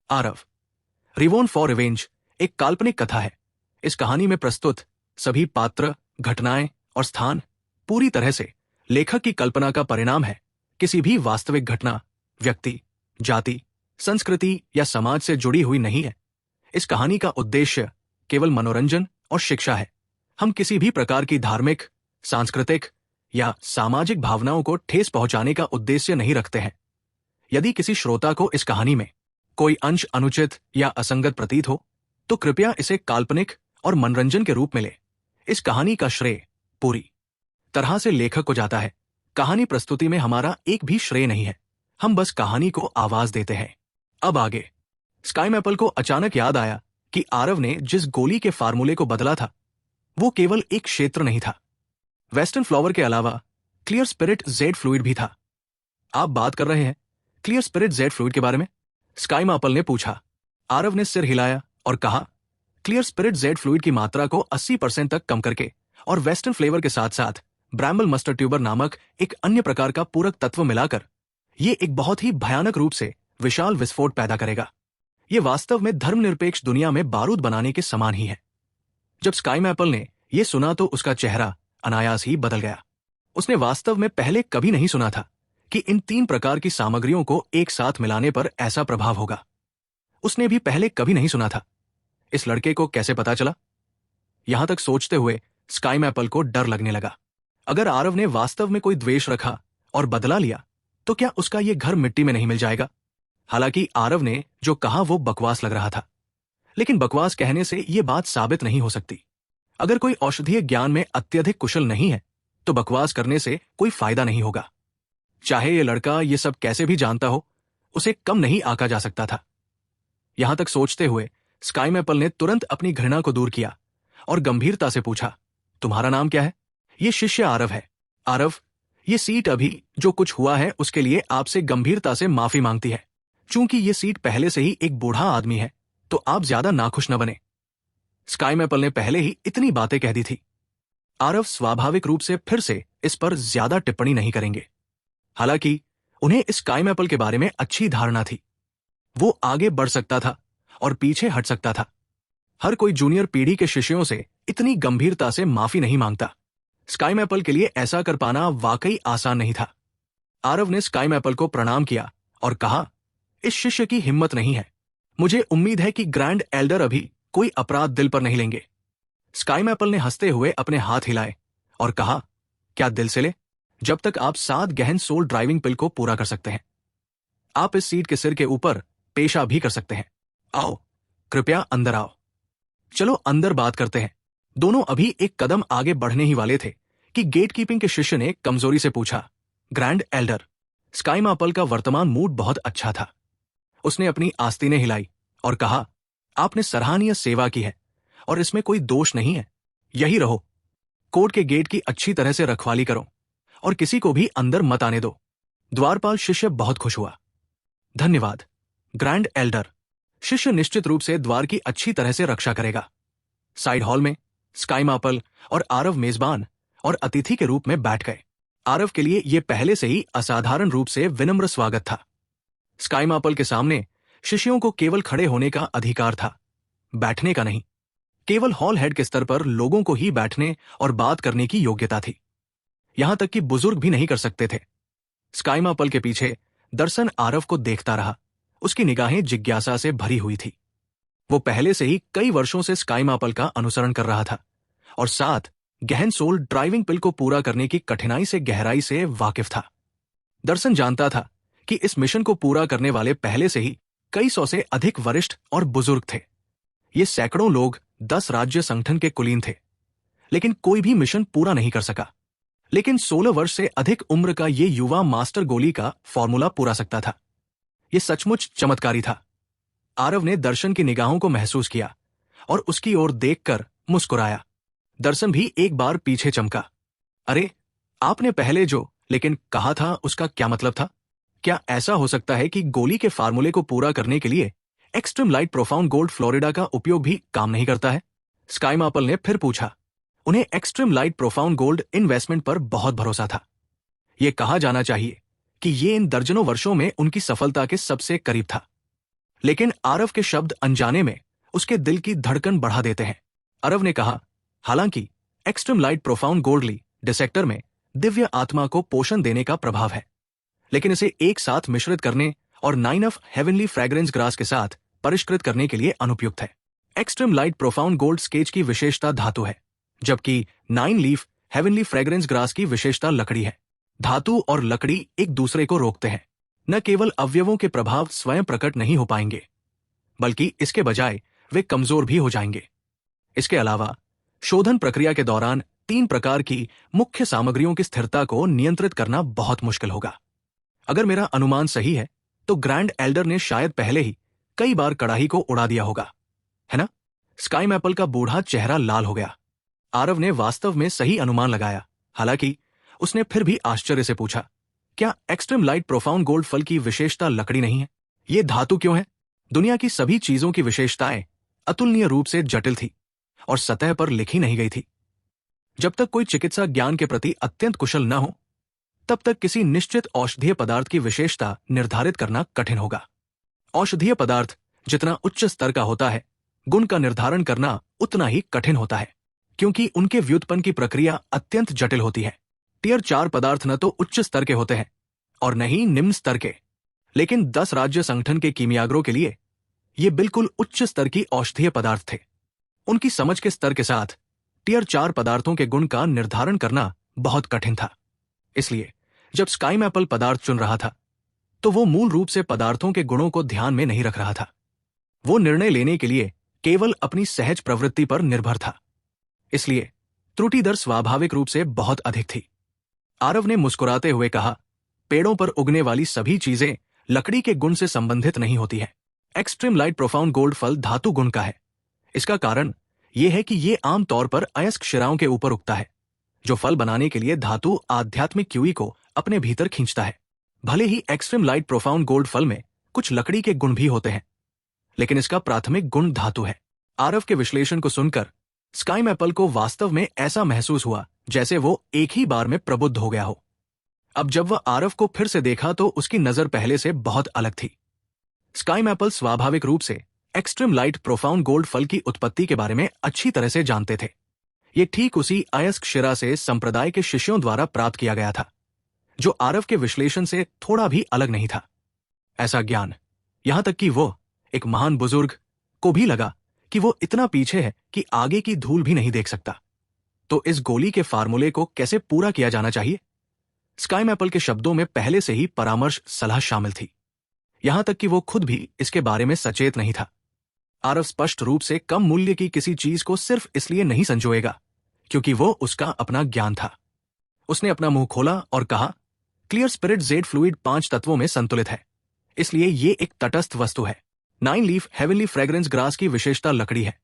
Aarav. रिवॉन for revenge एक काल्पनिक कथा है। इस कहानी में प्रस्तुत सभी पात्र, घटनाएं और स्थान पूरी तरह से लेखक की कल्पना का परिणाम है, किसी भी वास्तविक घटना, व्यक्ति, जाति, संस्कृति या समाज से जुड़ी हुई नहीं है। इस कहानी का उद्देश्य केवल मनोरंजन और शिक्षा है। हम किसी भी प्रकार की धार्मिक, सांस्कृतिक या सामाजिक भावनाओं को ठेस पहुंचाने का उद्देश्य नहीं रखते हैं। यदि किसी श्रोता को इस कहानी में कोई अंश अनुचित या असंगत प्रतीत हो, तो कृपया इसे काल्पनिक और मनोरंजन के रूप में ले। इस कहानी का श्रेय पूरी तरह से लेखक को जाता है। कहानी प्रस्तुति में हमारा एक भी श्रेय नहीं है, हम बस कहानी को आवाज देते हैं। अब आगे। स्काई मैपल को अचानक याद आया कि आरव ने जिस गोली के फार्मूले को बदला था, वो केवल एक क्षेत्र नहीं था। वेस्टर्न फ्लावर के अलावा क्लियर स्पिरिट जेड फ्लूइड भी था। आप बात कर रहे हैं क्लियर स्पिरिट जेड फ्लूइड के बारे में? स्काई मैपल ने पूछा। आरव ने सिर हिलाया और कहा, क्लियर स्पिरिट जेड फ्लूइड की मात्रा को 80% तक कम करके और वेस्टर्न फ्लेवर के साथ साथ ब्रैम्बल मस्टर्ड ट्यूबर नामक एक अन्य प्रकार का पूरक तत्व मिलाकर ये एक बहुत ही भयानक रूप से विशाल विस्फोट पैदा करेगा। ये वास्तव में धर्मनिरपेक्ष दुनिया में बारूद बनाने के समान ही है। जब स्काई मैपल ने यह सुना तो उसका चेहरा अनायास ही बदल गया। उसने वास्तव में पहले कभी नहीं सुना था कि इन 3 प्रकार की सामग्रियों को एक साथ मिलाने पर ऐसा प्रभाव होगा। उसने भी पहले कभी नहीं सुना था। इस लड़के को कैसे पता चला? यहां तक सोचते हुए स्काई मैपल को डर लगने लगा। अगर आरव ने वास्तव में कोई द्वेष रखा और बदला लिया, तो क्या उसका यह घर मिट्टी में नहीं मिल जाएगा? हालांकि आरव ने जो कहा वो बकवास लग रहा था, लेकिन बकवास कहने से यह बात साबित नहीं हो सकती। अगर कोई औषधीय ज्ञान में अत्यधिक कुशल नहीं है, तो बकवास करने से कोई फायदा नहीं होगा। चाहे यह लड़का ये सब कैसे भी जानता हो, उसे कम नहीं आंका जा सकता था। यहां तक सोचते हुए स्काई मैपल ने तुरंत अपनी घृणा को दूर किया और गंभीरता से पूछा, तुम्हारा नाम क्या है? ये शिष्य आरव है। आरव, ये सीट अभी जो कुछ हुआ है उसके लिए आपसे गंभीरता से माफी मांगती है। चूंकि ये सीट पहले से ही एक बूढ़ा आदमी है, तो आप ज्यादा नाखुश न बने। स्काई मैपल ने पहले ही इतनी बातें कह दी थी। आरव स्वाभाविक रूप से फिर से इस पर ज्यादा टिप्पणी नहीं करेंगे। हालांकि उन्हें इस स्काई मैपल के बारे में अच्छी धारणा थी। वो आगे बढ़ सकता था और पीछे हट सकता था। हर कोई जूनियर पीढ़ी के शिष्यों से इतनी गंभीरता से माफी नहीं मांगता। स्काई मैपल के लिए ऐसा कर पाना वाकई आसान नहीं था। आरव ने स्काई मैपल को प्रणाम किया और कहा, इस शिष्य की हिम्मत नहीं है। मुझे उम्मीद है कि ग्रैंड एल्डर अभी कोई अपराध दिल पर नहीं लेंगे। स्काई मैपल ने हंसते हुए अपने हाथ हिलाए और कहा, क्या दिल से ले? जब तक आप 7 गहन सोल ड्राइविंग पिल को पूरा कर सकते हैं। आप इस सीट के सिर के ऊपर पेशा भी कर सकते हैं। आओ, कृपया अंदर आओ। चलो अंदर बात करते हैं। दोनों अभी एक कदम आगे बढ़ने ही वाले थे कि गेट कीपिंग के शिष्य ने कमजोरी से पूछा, ग्रैंड एल्डर। स्काई मैपल का वर्तमान मूड बहुत अच्छा था। उसने अपनी आस्तीनें हिलाई और कहा, आपने सराहनीय सेवा की है और इसमें कोई दोष नहीं है। यही रहो। कोर्ट के गेट की अच्छी तरह से रखवाली करो और किसी को भी अंदर मत आने दो। द्वारपाल शिष्य बहुत खुश हुआ। धन्यवाद ग्रैंड एल्डर। शिष्य निश्चित रूप से द्वार की अच्छी तरह से रक्षा करेगा। साइड हॉल में स्काई मैपल और आरव मेजबान और अतिथि के रूप में बैठ गए। आरव के लिए यह पहले से ही असाधारण रूप से विनम्र स्वागत था। स्काई मैपल के सामने शिष्यों को केवल खड़े होने का अधिकार था, बैठने का नहीं। केवल हॉल हेड के स्तर पर लोगों को ही बैठने और बात करने की योग्यता थी। यहां तक कि बुजुर्ग भी नहीं कर सकते थे। स्काई मैपल के पीछे दर्शन आरव को देखता रहा। उसकी निगाहें जिज्ञासा से भरी हुई थी। वो पहले से ही कई वर्षों से स्काई मैपल का अनुसरण कर रहा था और 7 गहन सोल ड्राइविंग पिल को पूरा करने की कठिनाई से गहराई से वाकिफ था। दर्शन जानता था कि इस मिशन को पूरा करने वाले पहले से ही कई 100 से अधिक वरिष्ठ और बुजुर्ग थे। ये सैकड़ों लोग 10 राज्य संगठन के कुलीन थे, लेकिन कोई भी मिशन पूरा नहीं कर सका। लेकिन 16 वर्ष से अधिक उम्र का ये युवा मास्टर गोली का फॉर्मूला पूरा सकता था। ये सचमुच चमत्कारी था। आरव ने दर्शन की निगाहों को महसूस किया और उसकी ओर देखकर मुस्कुराया। दर्शन भी एक बार पीछे चमका। अरे, आपने पहले जो लेकिन कहा था उसका क्या मतलब था? क्या ऐसा हो सकता है कि गोली के फार्मूले को पूरा करने के लिए extreme light profound gold Florida का उपयोग भी काम नहीं करता है? स्काई मैपल ने फिर पूछा। उन्हें extreme light profound gold investment पर बहुत भरोसा था। यह कहा जाना चाहिए कि ये इन दर्जनों वर्षों में उनकी सफलता के सबसे करीब था। लेकिन आरव के शब्द अनजाने में उसके दिल की धड़कन बढ़ा देते हैं। आरव ने कहा, हालांकि एक्सट्रीम लाइट प्रोफाउंड गोल्डली डिसेक्टर में दिव्य आत्मा को पोषण देने का प्रभाव है, लेकिन इसे एक साथ मिश्रित करने और 9 ऑफ हेवनली फ्रेग्रेंस ग्रास के साथ परिष्कृत करने के लिए अनुपयुक्त है। Extreme light profound gold sketch की विशेषता धातु है, जबकि 9 लीफ हेवनली फ्रेग्रेंस ग्रास की विशेषता लकड़ी है। धातु और लकड़ी एक दूसरे को रोकते हैं। न केवल अवयवों के प्रभाव स्वयं प्रकट नहीं हो पाएंगे, बल्कि इसके बजाय वे कमजोर भी हो जाएंगे। इसके अलावा शोधन प्रक्रिया के दौरान 3 प्रकार की मुख्य सामग्रियों की स्थिरता को नियंत्रित करना बहुत मुश्किल होगा। अगर मेरा अनुमान सही है तो ग्रैंड एल्डर ने शायद पहले ही कई बार कड़ाही को उड़ा दिया होगा, है ना? स्काई मैपल का बूढ़ा चेहरा लाल हो गया। आरव ने वास्तव में सही अनुमान लगाया। हालांकि उसने फिर भी आश्चर्य से पूछा, क्या एक्सट्रीम लाइट प्रोफाउंड गोल्ड फल की विशेषता लकड़ी नहीं है? ये धातु क्यों है? दुनिया की सभी चीजों की विशेषताएं अतुलनीय रूप से जटिल थी और सतह पर लिखी नहीं गई थी। जब तक कोई चिकित्सा ज्ञान के प्रति अत्यंत कुशल न हो, तब तक किसी निश्चित औषधीय पदार्थ की विशेषता निर्धारित करना कठिन होगा। औषधीय पदार्थ जितना उच्च स्तर का होता है, गुण का निर्धारण करना उतना ही कठिन होता है, क्योंकि उनके व्युत्पन्न की प्रक्रिया अत्यंत जटिल होती है। टियर 4 पदार्थ न तो उच्च स्तर के होते हैं और न ही निम्न स्तर के, लेकिन 10 राज्य संगठन के कीमियागरों के लिए ये बिल्कुल उच्च स्तर की औषधीय पदार्थ थे। उनकी समझ के स्तर के साथ टियर 4 पदार्थों के गुण का निर्धारण करना बहुत कठिन था। इसलिए जब स्काई मैपल पदार्थ चुन रहा था, तो वो मूल रूप से पदार्थों के गुणों को ध्यान में नहीं रख रहा था। वो निर्णय लेने के लिए केवल अपनी सहज प्रवृत्ति पर निर्भर था। इसलिए त्रुटि दर स्वाभाविक रूप से बहुत अधिक थी। आरव ने मुस्कुराते हुए कहा, पेड़ों पर उगने वाली सभी चीजें लकड़ी के गुण से संबंधित नहीं होती है। एक्सट्रीम लाइट प्रोफाउंड गोल्ड फल धातु गुण का है। इसका कारण यह है कि ये आमतौर पर अयस्क शिराओं के ऊपर उगता है, जो फल बनाने के लिए धातु आध्यात्मिक क्यूई को अपने भीतर खींचता है। भले ही एक्सट्रीम लाइट प्रोफाउंड गोल्ड फल में कुछ लकड़ी के गुण भी होते हैं, लेकिन इसका प्राथमिक गुण धातु है। आरव के विश्लेषण को सुनकर स्काई मैपल को वास्तव में ऐसा महसूस हुआ जैसे वो एक ही बार में प्रबुद्ध हो गया हो। अब जब वह आरव को फिर से देखा तो उसकी नजर पहले से बहुत अलग थी। स्काई मैपल स्वाभाविक रूप से एक्सट्रीम लाइट प्रोफाउंड गोल्ड फल की उत्पत्ति के बारे में अच्छी तरह से जानते थे। ये ठीक उसी अयस्क शिरा से संप्रदाय के शिष्यों द्वारा प्राप्त किया गया था, जो आरव के विश्लेषण से थोड़ा भी अलग नहीं था। ऐसा ज्ञान, यहां तक कि वो एक महान बुजुर्ग को भी लगा कि वो इतना पीछे है कि आगे की धूल भी नहीं देख सकता। तो इस गोली के फार्मूले को कैसे पूरा किया जाना चाहिए? स्काई मैपल के शब्दों में पहले से ही परामर्श सलाह शामिल थी, यहां तक कि वो खुद भी इसके बारे में सचेत नहीं था। आरव स्पष्ट रूप से कम मूल्य की किसी चीज को सिर्फ इसलिए नहीं संजोएगा क्योंकि वो उसका अपना ज्ञान था। उसने अपना मुंह खोला और कहा, क्लियर स्पिरिट जेड फ्लूइड 5 तत्वों में संतुलित है, इसलिए ये एक तटस्थ वस्तु है। 9 लीफ हेवनली फ्रेग्रेंस ग्रास की विशेषता लकड़ी है,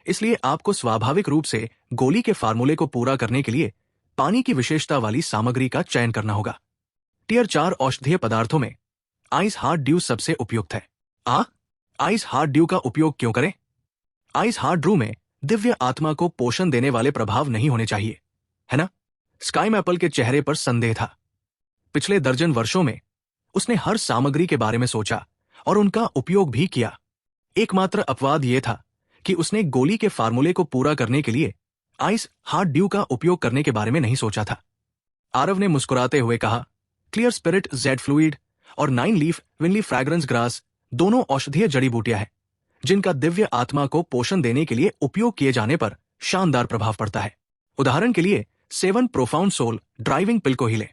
इसलिए आपको स्वाभाविक रूप से गोली के फार्मूले को पूरा करने के लिए पानी की विशेषता वाली सामग्री का चयन करना होगा। टियर 4 औषधीय पदार्थों में आइस हार्ड ड्यू सबसे उपयुक्त है। आइस हार्ड ड्यू का उपयोग क्यों करें? आइस हार्ड ड्रू में दिव्य आत्मा को पोषण देने वाले प्रभाव नहीं होने चाहिए, है ना? स्काई मैपल के चेहरे पर संदेह था। पिछले दर्जन वर्षों में उसने हर सामग्री के बारे में सोचा और उनका उपयोग भी किया। एकमात्र अपवाद यह था कि उसने गोली के फार्मूले को पूरा करने के लिए आइस हार्ड ड्यू का उपयोग करने के बारे में नहीं सोचा था। आरव ने मुस्कुराते हुए कहा, क्लियर स्पिरिट जेड फ्लूइड और 9 लीफ विनली फ्रैग्रेंस ग्रास दोनों औषधीय जड़ी बूटियां हैं, जिनका दिव्य आत्मा को पोषण देने के लिए उपयोग किए जाने पर शानदार प्रभाव पड़ता है। उदाहरण के लिए 7 प्रोफाउंड सोल ड्राइविंग पिल को ही ले।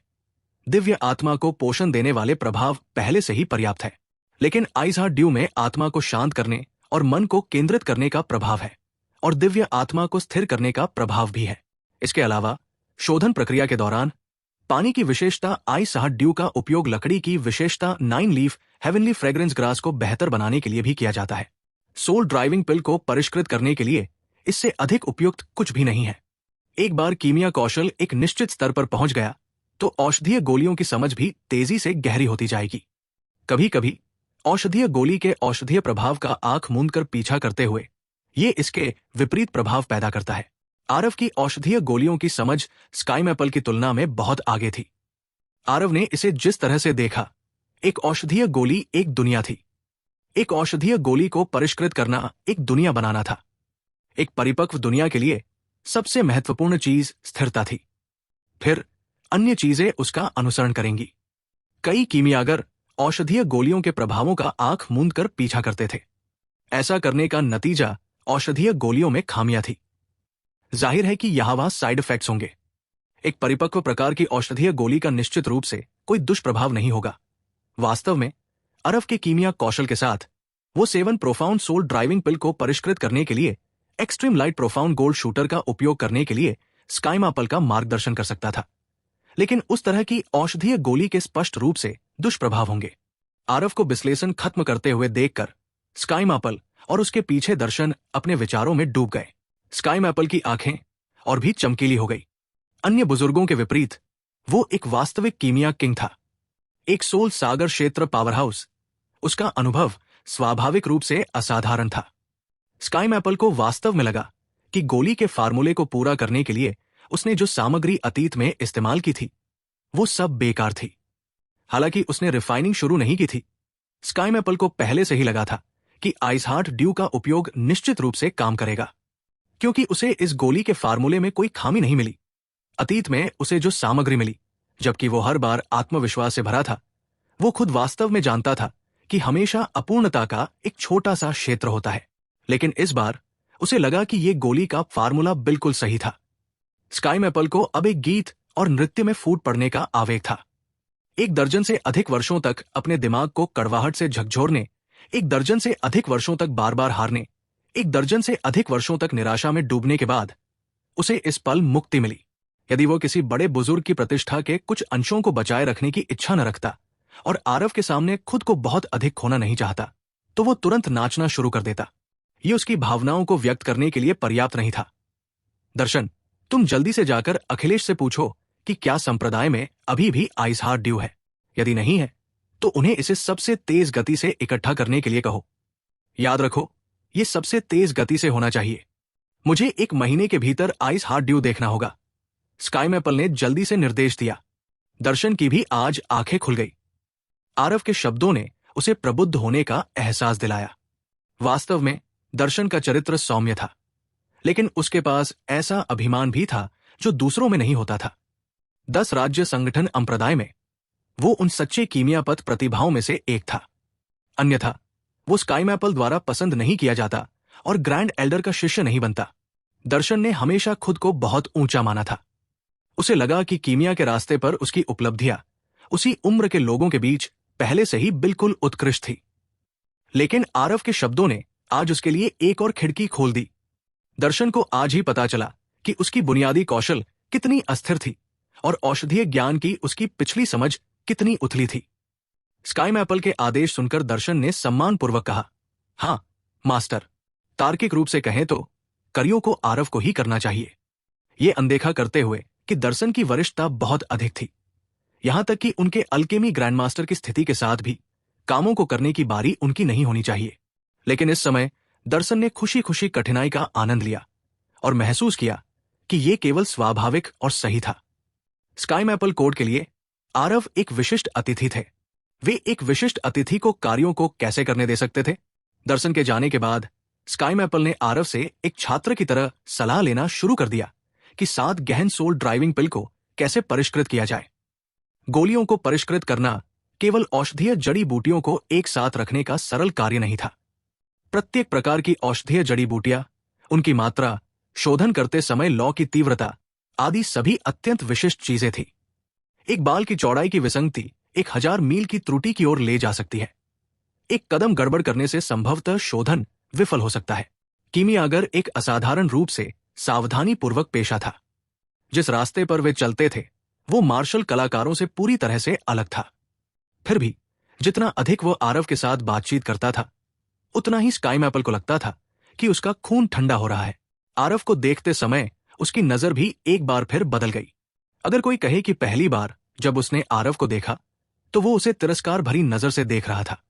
दिव्य आत्मा को पोषण देने वाले प्रभाव पहले से ही पर्याप्त है, लेकिन आइस हार्ड ड्यू में आत्मा को शांत करने और मन को केंद्रित करने का प्रभाव है और दिव्य आत्मा को स्थिर करने का प्रभाव भी है। इसके अलावा शोधन प्रक्रिया के दौरान पानी की विशेषता आइस हार्ड ड्यू का उपयोग लकड़ी की विशेषता 9 लीफ हेवनली फ्रेग्रेंस ग्रास को बेहतर बनाने के लिए भी किया जाता है। सोल ड्राइविंग पिल को परिष्कृत करने के लिए इससे अधिक उपयुक्त कुछ भी नहीं है। एक बार कीमिया कौशल एक निश्चित स्तर पर पहुंच गया तो औषधीय गोलियों की समझ भी तेजी से गहरी होती जाएगी। कभी कभी औषधीय गोली के औषधीय प्रभाव का आंख मूंद कर पीछा करते हुए ये इसके विपरीत प्रभाव पैदा करता है। आरव की औषधीय गोलियों की समझ स्काई मैपल की तुलना में बहुत आगे थी। आरव ने इसे जिस तरह से देखा, एक औषधीय गोली एक दुनिया थी, एक औषधीय गोली को परिष्कृत करना एक दुनिया बनाना था। एक परिपक्व दुनिया के लिए सबसे महत्वपूर्ण चीज स्थिरता थी। फिर अन्य चीजें उसका अनुसरण करेंगी। कई कीमियागर औषधीय गोलियों के प्रभावों का आंख मूंद कर पीछा करते थे। ऐसा करने का नतीजा औषधीय गोलियों में खामियां थी। जाहिर है कि यहां वहां साइड इफेक्ट्स होंगे। एक परिपक्व प्रकार की औषधीय गोली का निश्चित रूप से कोई दुष्प्रभाव नहीं होगा। वास्तव में अरब के कीमिया कौशल के साथ वो 7 प्रोफाउंड सोल ड्राइविंग पिल को परिष्कृत करने के लिए extreme light profound gold shooter का उपयोग करने के लिए स्काईमापल का मार्गदर्शन कर सकता था। लेकिन उस तरह की औषधीय गोली के स्पष्ट रूप से दुष्प्रभाव होंगे। आरव को विश्लेषण खत्म करते हुए देखकर स्काईमापल और उसके पीछे दर्शन अपने विचारों में डूब गए। स्काईमापल की आंखें और भी चमकीली हो गई। अन्य बुजुर्गों के विपरीत वो एक वास्तविक कीमिया किंग था, एक सोल सागर क्षेत्र पावरहाउस। उसका अनुभव स्वाभाविक रूप से असाधारण था। स्काईमैपल को वास्तव में लगा कि गोली के फार्मूले को पूरा करने के लिए उसने जो सामग्री अतीत में इस्तेमाल की थी वो सब बेकार थी। हालांकि उसने रिफाइनिंग शुरू नहीं की थी। स्काईमैपल को पहले से ही लगा था कि आइसहार्ट ड्यू का उपयोग निश्चित रूप से काम करेगा, क्योंकि उसे इस गोली के फार्मूले में कोई खामी नहीं मिली। अतीत में उसे जो सामग्री मिली, जबकि वो हर बार आत्मविश्वास से भरा था, वो खुद वास्तव में जानता था कि हमेशा अपूर्णता का एक छोटा सा क्षेत्र होता है। लेकिन इस बार उसे लगा कि ये गोली का फार्मूला बिल्कुल सही था। स्काईमैपल को अब एक गीत और नृत्य में फूट पड़ने का आवेग था। 1 दर्जन से अधिक वर्षों तक अपने दिमाग को कड़वाहट से झकझोरने, 1 दर्जन से अधिक वर्षों तक बार बार हारने, 1 दर्जन से अधिक वर्षों तक निराशा में डूबने के बाद उसे इस पल मुक्ति मिली। यदि वो किसी बड़े बुजुर्ग की प्रतिष्ठा के कुछ अंशों को बचाए रखने की इच्छा न रखता और आरव के सामने खुद को बहुत अधिक खोना नहीं चाहता, तो वो तुरंत नाचना शुरू कर देता। ये उसकी भावनाओं को व्यक्त करने के लिए पर्याप्त नहीं था। दर्शन, तुम जल्दी से जाकर अखिलेश से पूछो कि क्या संप्रदाय में अभी भी आइसहार्ट ड्यू है। यदि नहीं है तो उन्हें इसे सबसे तेज गति से इकट्ठा करने के लिए कहो। याद रखो, ये सबसे तेज गति से होना चाहिए। मुझे 1 महीने के भीतर आइसहार्ट ड्यू देखना होगा। स्काईमैपल ने जल्दी से निर्देश दिया। दर्शन की भी आज आंखें खुल गई। आरव के शब्दों ने उसे प्रबुद्ध होने का एहसास दिलाया। वास्तव में दर्शन का चरित्र सौम्य था, लेकिन उसके पास ऐसा अभिमान भी था जो दूसरों में नहीं होता था। 10 राज्य संगठन संप्रदाय में वो उन सच्चे कीमियापत प्रतिभाओं में से एक था। अन्यथा वो स्काईमैपल द्वारा पसंद नहीं किया जाता और ग्रैंड एल्डर का शिष्य नहीं बनता। दर्शन ने हमेशा खुद को बहुत ऊंचा माना था। उसे लगा कि कीमिया के रास्ते पर उसकी उपलब्धियां उसी उम्र के लोगों के बीच पहले से ही बिल्कुल उत्कृष्ट थी। लेकिन आरव के शब्दों ने आज उसके लिए एक और खिड़की खोल दी। दर्शन को आज ही पता चला कि उसकी बुनियादी कौशल कितनी अस्थिर थी और औषधीय ज्ञान की उसकी पिछली समझ कितनी उथली थी। स्काईमैपल के आदेश सुनकर दर्शन ने सम्मानपूर्वक कहा, हाँ मास्टर। तार्किक रूप से कहें तो कार्यों को आरव को ही करना चाहिए। ये अनदेखा करते हुए कि दर्शन की वरिष्ठता बहुत अधिक थी, यहां तक कि उनके अल्केमी ग्रैंडमास्टर की स्थिति के साथ भी कामों को करने की बारी उनकी नहीं होनी चाहिए। लेकिन इस समय दर्शन ने खुशी खुशी कठिनाई का आनंद लिया और महसूस किया कि यह केवल स्वाभाविक और सही था। स्काईमैपल कोड के लिए आरव एक विशिष्ट अतिथि थे। वे एक विशिष्ट अतिथि को कार्यों को कैसे करने दे सकते थे? दर्शन के जाने के बाद स्काईमैपल ने आरव से एक छात्र की तरह सलाह लेना शुरू कर दिया कि 7 गहन सोल ड्राइविंग पिल को कैसे परिष्कृत किया जाए। गोलियों को परिष्कृत करना केवल औषधीय जड़ी बूटियों को एक साथ रखने का सरल कार्य नहीं था। प्रत्येक प्रकार की औषधीय जड़ी बूटियां, उनकी मात्रा, शोधन करते समय लौ की तीव्रता आदि सभी अत्यंत विशिष्ट चीजें थी। एक बाल की चौड़ाई की विसंगति 1000 मील की त्रुटि की ओर ले जा सकती है। एक कदम गड़बड़ करने से संभवतः शोधन विफल हो सकता है। कीमियागर एक असाधारण रूप से सावधानी पूर्वक पेशा था। जिस रास्ते पर वे चलते थे वो मार्शल कलाकारों से पूरी तरह से अलग था। फिर भी जितना अधिक वो आरव के साथ बातचीत करता था, उतना ही स्काईमैपल को लगता था कि उसका खून ठंडा हो रहा है। आरव को देखते समय उसकी नजर भी एक बार फिर बदल गई। अगर कोई कहे कि पहली बार जब उसने आरव को देखा तो वो उसे तिरस्कार भरी नजर से देख रहा था।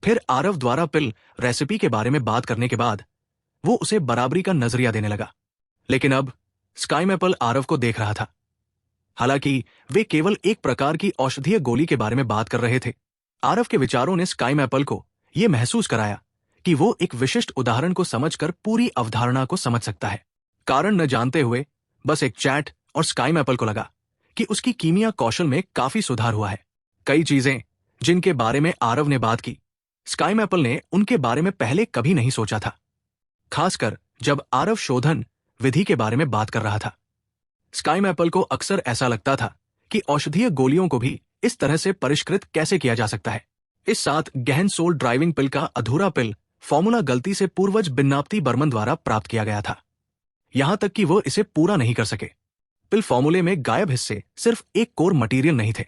फिर आरव द्वारा पिल रेसिपी के बारे में बात करने के बाद वो उसे बराबरी का नजरिया देने लगा। लेकिन अब स्काईमैपल आरव को देख रहा था। हालांकि वे केवल एक प्रकार की औषधीय गोली के बारे में बात कर रहे थे, आरव के विचारों ने स्काईमैपल को ये महसूस कराया कि वो एक विशिष्ट उदाहरण को समझकर पूरी अवधारणा को समझ सकता है। कारण न जानते हुए बस एक चैट और स्काई मैपल को लगा कि उसकी कीमिया कौशल में काफी सुधार हुआ है। कई चीजें जिनके बारे में आरव ने बात की, स्काई मैपल ने उनके बारे में पहले कभी नहीं सोचा था, खासकर जब आरव शोधन विधि के बारे में बात कर रहा था। स्काई मैपल को अक्सर ऐसा लगता था कि औषधीय गोलियों को भी इस तरह से परिष्कृत कैसे किया जा सकता है। इस साथ गहन सोल ड्राइविंग पिल का अधूरा पिल फॉर्मूला गलती से पूर्वज बिन्नाप्ति बर्मन द्वारा प्राप्त किया गया था, यहां तक कि वो इसे पूरा नहीं कर सके। पिल फॉर्मूले में गायब हिस्से सिर्फ एक कोर मटेरियल नहीं थे,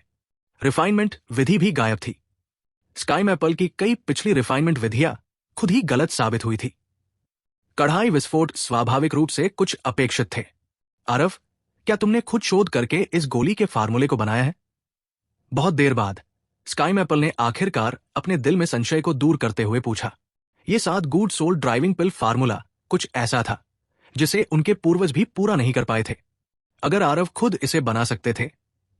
रिफाइनमेंट विधि भी गायब थी। स्काई मैपल की कई पिछली रिफाइनमेंट विधियां खुद ही गलत साबित हुई थी। कढ़ाई विस्फोट स्वाभाविक रूप से कुछ अपेक्षित थे। आरव, क्या तुमने खुद शोध करके इस गोली के फार्मूले को बनाया है? बहुत देर बाद स्काई मैपल ने आखिरकार अपने दिल में संशय को दूर करते हुए पूछा। ये 7 गुड सोल ड्राइविंग पिल फार्मूला कुछ ऐसा था जिसे उनके पूर्वज भी पूरा नहीं कर पाए थे। अगर आरव खुद इसे बना सकते थे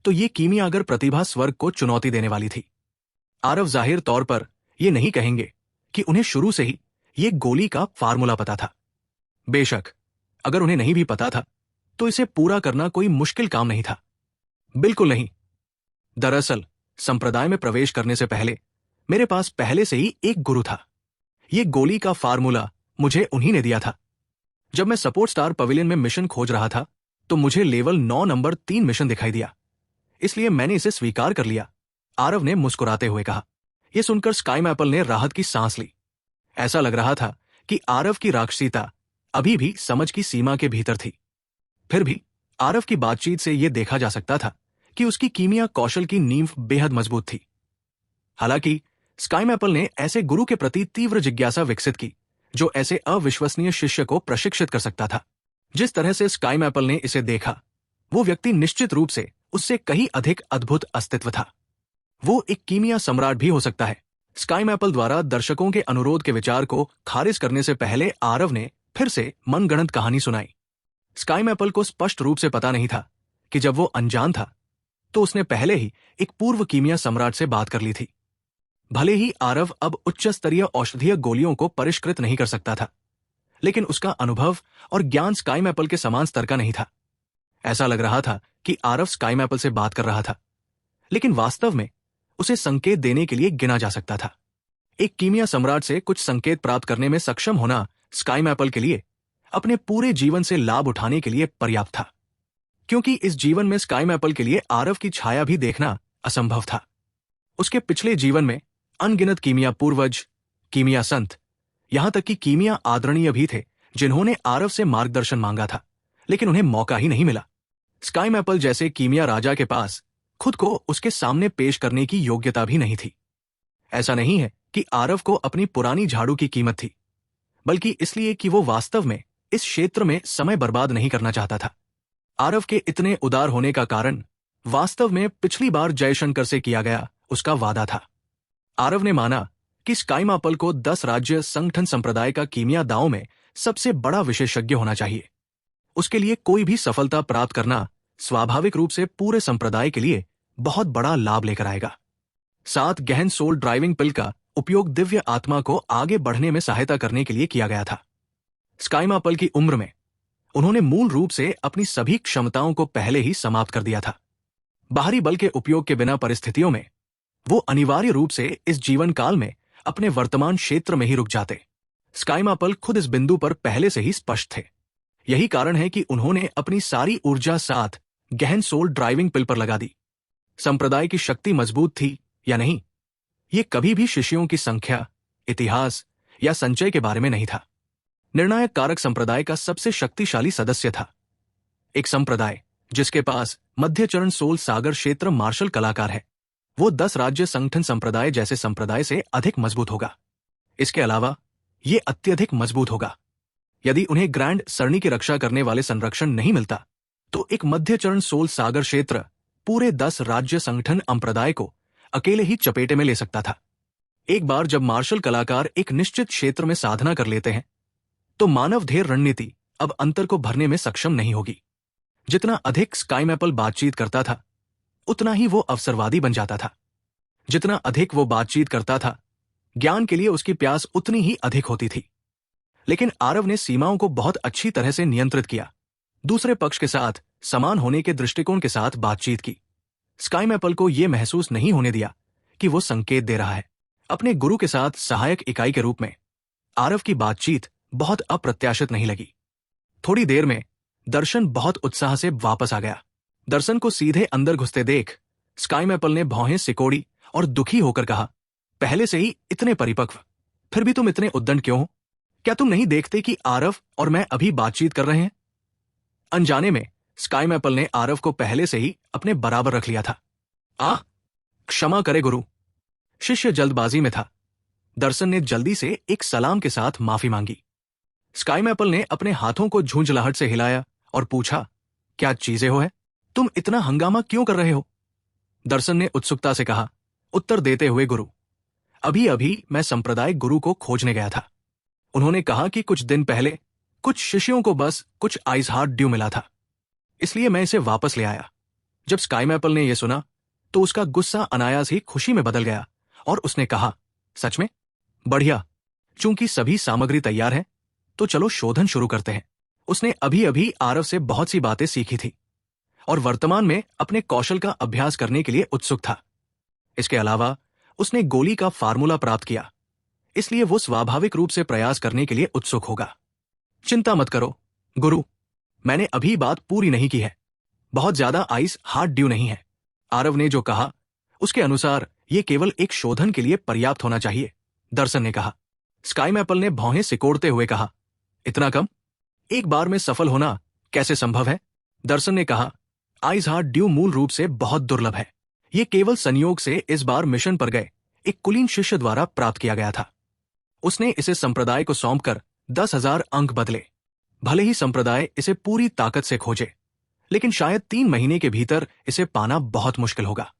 तो ये कीमियागर प्रतिभा स्वर्ग को चुनौती देने वाली थी। आरव जाहिर तौर पर ये नहीं कहेंगे कि उन्हें शुरू से ही ये गोली का फार्मूला पता था। बेशक अगर उन्हें नहीं भी पता था तो इसे पूरा करना कोई मुश्किल काम नहीं था। बिल्कुल नहीं। दरअसल संप्रदाय में प्रवेश करने से पहले मेरे पास पहले से ही एक गुरु था। ये गोली का फार्मूला मुझे उन्हीं ने दिया था। जब मैं सपोर्ट स्टार पवेलियन में मिशन खोज रहा था तो मुझे लेवल 9 नंबर 3 मिशन दिखाई दिया, इसलिए मैंने इसे स्वीकार कर लिया, आरव ने मुस्कुराते हुए कहा। यह सुनकर स्काई मैपल ने राहत की सांस ली। ऐसा लग रहा था कि आरव की राक्षसीता अभी भी समझ की सीमा के भीतर थी। फिर भी आरव की बातचीत से यह देखा जा सकता था कि उसकी कीमिया कौशल की नींव बेहद मजबूत थी। हालांकि स्काई मैपल ने ऐसे गुरु के प्रति तीव्र जिज्ञासा विकसित की जो ऐसे अविश्वसनीय शिष्य को प्रशिक्षित कर सकता था। जिस तरह से स्काई मैपल ने इसे देखा, वो व्यक्ति निश्चित रूप से उससे कहीं अधिक अद्भुत अस्तित्व था। वो एक कीमिया सम्राट भी हो सकता है। स्काई मैपल द्वारा दर्शकों के अनुरोध के विचार को खारिज करने से पहले आरव ने फिर से मनगढ़ंत कहानी सुनाई। स्काई मैपल को स्पष्ट रूप से पता नहीं था कि जब वो अनजान था तो उसने पहले ही एक पूर्व कीमिया सम्राट से बात कर ली थी। भले ही आरव अब उच्च स्तरीय औषधीय गोलियों को परिष्कृत नहीं कर सकता था, लेकिन उसका अनुभव और ज्ञान स्काई मैपल के समान स्तर का नहीं था। ऐसा लग रहा था कि आरव स्काई मैपल से बात कर रहा था, लेकिन वास्तव में उसे संकेत देने के लिए गिना जा सकता था। एक कीमिया सम्राट से कुछ संकेत प्राप्त करने में सक्षम होना स्काई मैपल के लिए अपने पूरे जीवन से लाभ उठाने के लिए पर्याप्त था, क्योंकि इस जीवन में स्काई मैपल के लिए आरव की छाया भी देखना असंभव था। उसके पिछले जीवन में अनगिनत कीमिया पूर्वज, कीमिया संत, यहां तक कि कीमिया आदरणीय भी थे जिन्होंने आरव से मार्गदर्शन मांगा था, लेकिन उन्हें मौका ही नहीं मिला। स्काई मैपल जैसे कीमिया राजा के पास खुद को उसके सामने पेश करने की योग्यता भी नहीं थी। ऐसा नहीं है कि आरव को अपनी पुरानी झाड़ू की कीमत थी, बल्कि इसलिए कि वो वास्तव में इस क्षेत्र में समय बर्बाद नहीं करना चाहता था। आरव के इतने उदार होने का कारण वास्तव में पिछली बार जयशंकर से किया गया उसका वादा था। आरव ने माना कि स्काई मैपल को 10 राज्य संगठन संप्रदाय का कीमिया दांव में सबसे बड़ा विशेषज्ञ होना चाहिए। उसके लिए कोई भी सफलता प्राप्त करना स्वाभाविक रूप से पूरे संप्रदाय के लिए बहुत बड़ा लाभ लेकर आएगा। 7 गहन सोल ड्राइविंग पिल का उपयोग दिव्य आत्मा को आगे बढ़ने में सहायता करने के लिए किया गया था। स्काई मैपल की उम्र में उन्होंने मूल रूप से अपनी सभी क्षमताओं को पहले ही समाप्त कर दिया था। बाहरी बल के उपयोग के बिना परिस्थितियों में वो अनिवार्य रूप से इस जीवन काल में अपने वर्तमान क्षेत्र में ही रुक जाते। स्काई मैपल खुद इस बिंदु पर पहले से ही स्पष्ट थे। यही कारण है कि उन्होंने अपनी सारी ऊर्जा 7 गहन सोल ड्राइविंग पिल पर लगा दी। संप्रदाय की शक्ति मजबूत थी या नहीं, ये कभी भी शिष्यों की संख्या, इतिहास या संचय के बारे में नहीं था। निर्णायक कारक संप्रदाय का सबसे शक्तिशाली सदस्य था। एक संप्रदाय जिसके पास मध्य चरण सोल सागर क्षेत्र मार्शल कलाकार है, वो 10 राज्य संगठन संप्रदाय जैसे संप्रदाय से अधिक मजबूत होगा। इसके अलावा ये अत्यधिक मजबूत होगा। यदि उन्हें ग्रैंड सरणी की रक्षा करने वाले संरक्षण नहीं मिलता तो एक मध्य चरण सोल सागर क्षेत्र पूरे 10 राज्य संगठन संप्रदाय को अकेले ही चपेटे में ले सकता था। एक बार जब मार्शल कलाकार एक निश्चित क्षेत्र में साधना कर लेते हैं तो मानव ढेर रणनीति अब अंतर को भरने में सक्षम नहीं होगी। जितना अधिक स्काई मैपल बातचीत करता था उतना ही वो अवसरवादी बन जाता था। जितना अधिक वो बातचीत करता था ज्ञान के लिए उसकी प्यास उतनी ही अधिक होती थी। लेकिन आरव ने सीमाओं को बहुत अच्छी तरह से नियंत्रित किया, दूसरे पक्ष के साथ समान होने के दृष्टिकोण के साथ बातचीत की। स्काई मैपल को यह महसूस नहीं होने दिया कि वो संकेत दे रहा है। अपने गुरु के साथ सहायक इकाई के रूप में आरव की बातचीत बहुत अप्रत्याशित नहीं लगी। थोड़ी देर में दर्शन बहुत उत्साह से वापस आ गया। दर्शन को सीधे अंदर घुसते देख स्काई मैपल ने भौहें सिकोड़ी और दुखी होकर कहा, पहले से ही इतने परिपक्व, फिर भी तुम इतने उद्दंड क्यों हो? क्या तुम नहीं देखते कि आरव और मैं अभी बातचीत कर रहे हैं? अनजाने में स्काई मैपल ने आरव को पहले से ही अपने बराबर रख लिया था। क्षमा करे गुरु। शिष्य जल्दबाजी में था। दर्शन ने जल्दी से एक सलाम के साथ माफी मांगी। स्काई मैपल ने अपने हाथों को झुंझलाहट से हिलाया और पूछा, क्या चीजें हो है? तुम इतना हंगामा क्यों कर रहे हो? दर्शन ने उत्सुकता से कहा, उत्तर देते हुए गुरु, अभी अभी मैं संप्रदाय गुरु को खोजने गया था। उन्होंने कहा कि कुछ दिन पहले कुछ शिष्यों को बस कुछ आइस हार्ट ड्यू मिला था, इसलिए मैं इसे वापस ले आया। जब स्काई मैपल ने यह सुना तो उसका गुस्सा अनायास ही खुशी में बदल गया और उसने कहा, सच में? बढ़िया, चूंकि सभी सामग्री तैयार है तो चलो शोधन शुरू करते हैं। उसने अभी अभी आरव से बहुत सी बातें सीखी थी और वर्तमान में अपने कौशल का अभ्यास करने के लिए उत्सुक था। इसके अलावा उसने गोली का फार्मूला प्राप्त किया, इसलिए वो स्वाभाविक रूप से प्रयास करने के लिए उत्सुक होगा। चिंता मत करो गुरु, मैंने अभी बात पूरी नहीं की है। बहुत ज्यादा आइस हार्ट ड्यू नहीं है। आरव ने जो कहा उसके अनुसार यह केवल एक शोधन के लिए पर्याप्त होना चाहिए, दर्शन ने कहा। स्काई मैपल ने भौहें सिकोड़ते हुए कहा, इतना कम? एक बार में सफल होना कैसे संभव है? दर्शन ने कहा, आइस हार्ट ड्यू मूल रूप से बहुत दुर्लभ है। यह केवल संयोग से इस बार मिशन पर गए एक कुलीन शिष्य द्वारा प्राप्त किया गया था। उसने इसे संप्रदाय को सौंपकर 10,000 अंक बदले। भले ही संप्रदाय इसे पूरी ताकत से खोजे, लेकिन शायद 3 महीने के भीतर इसे पाना बहुत मुश्किल होगा।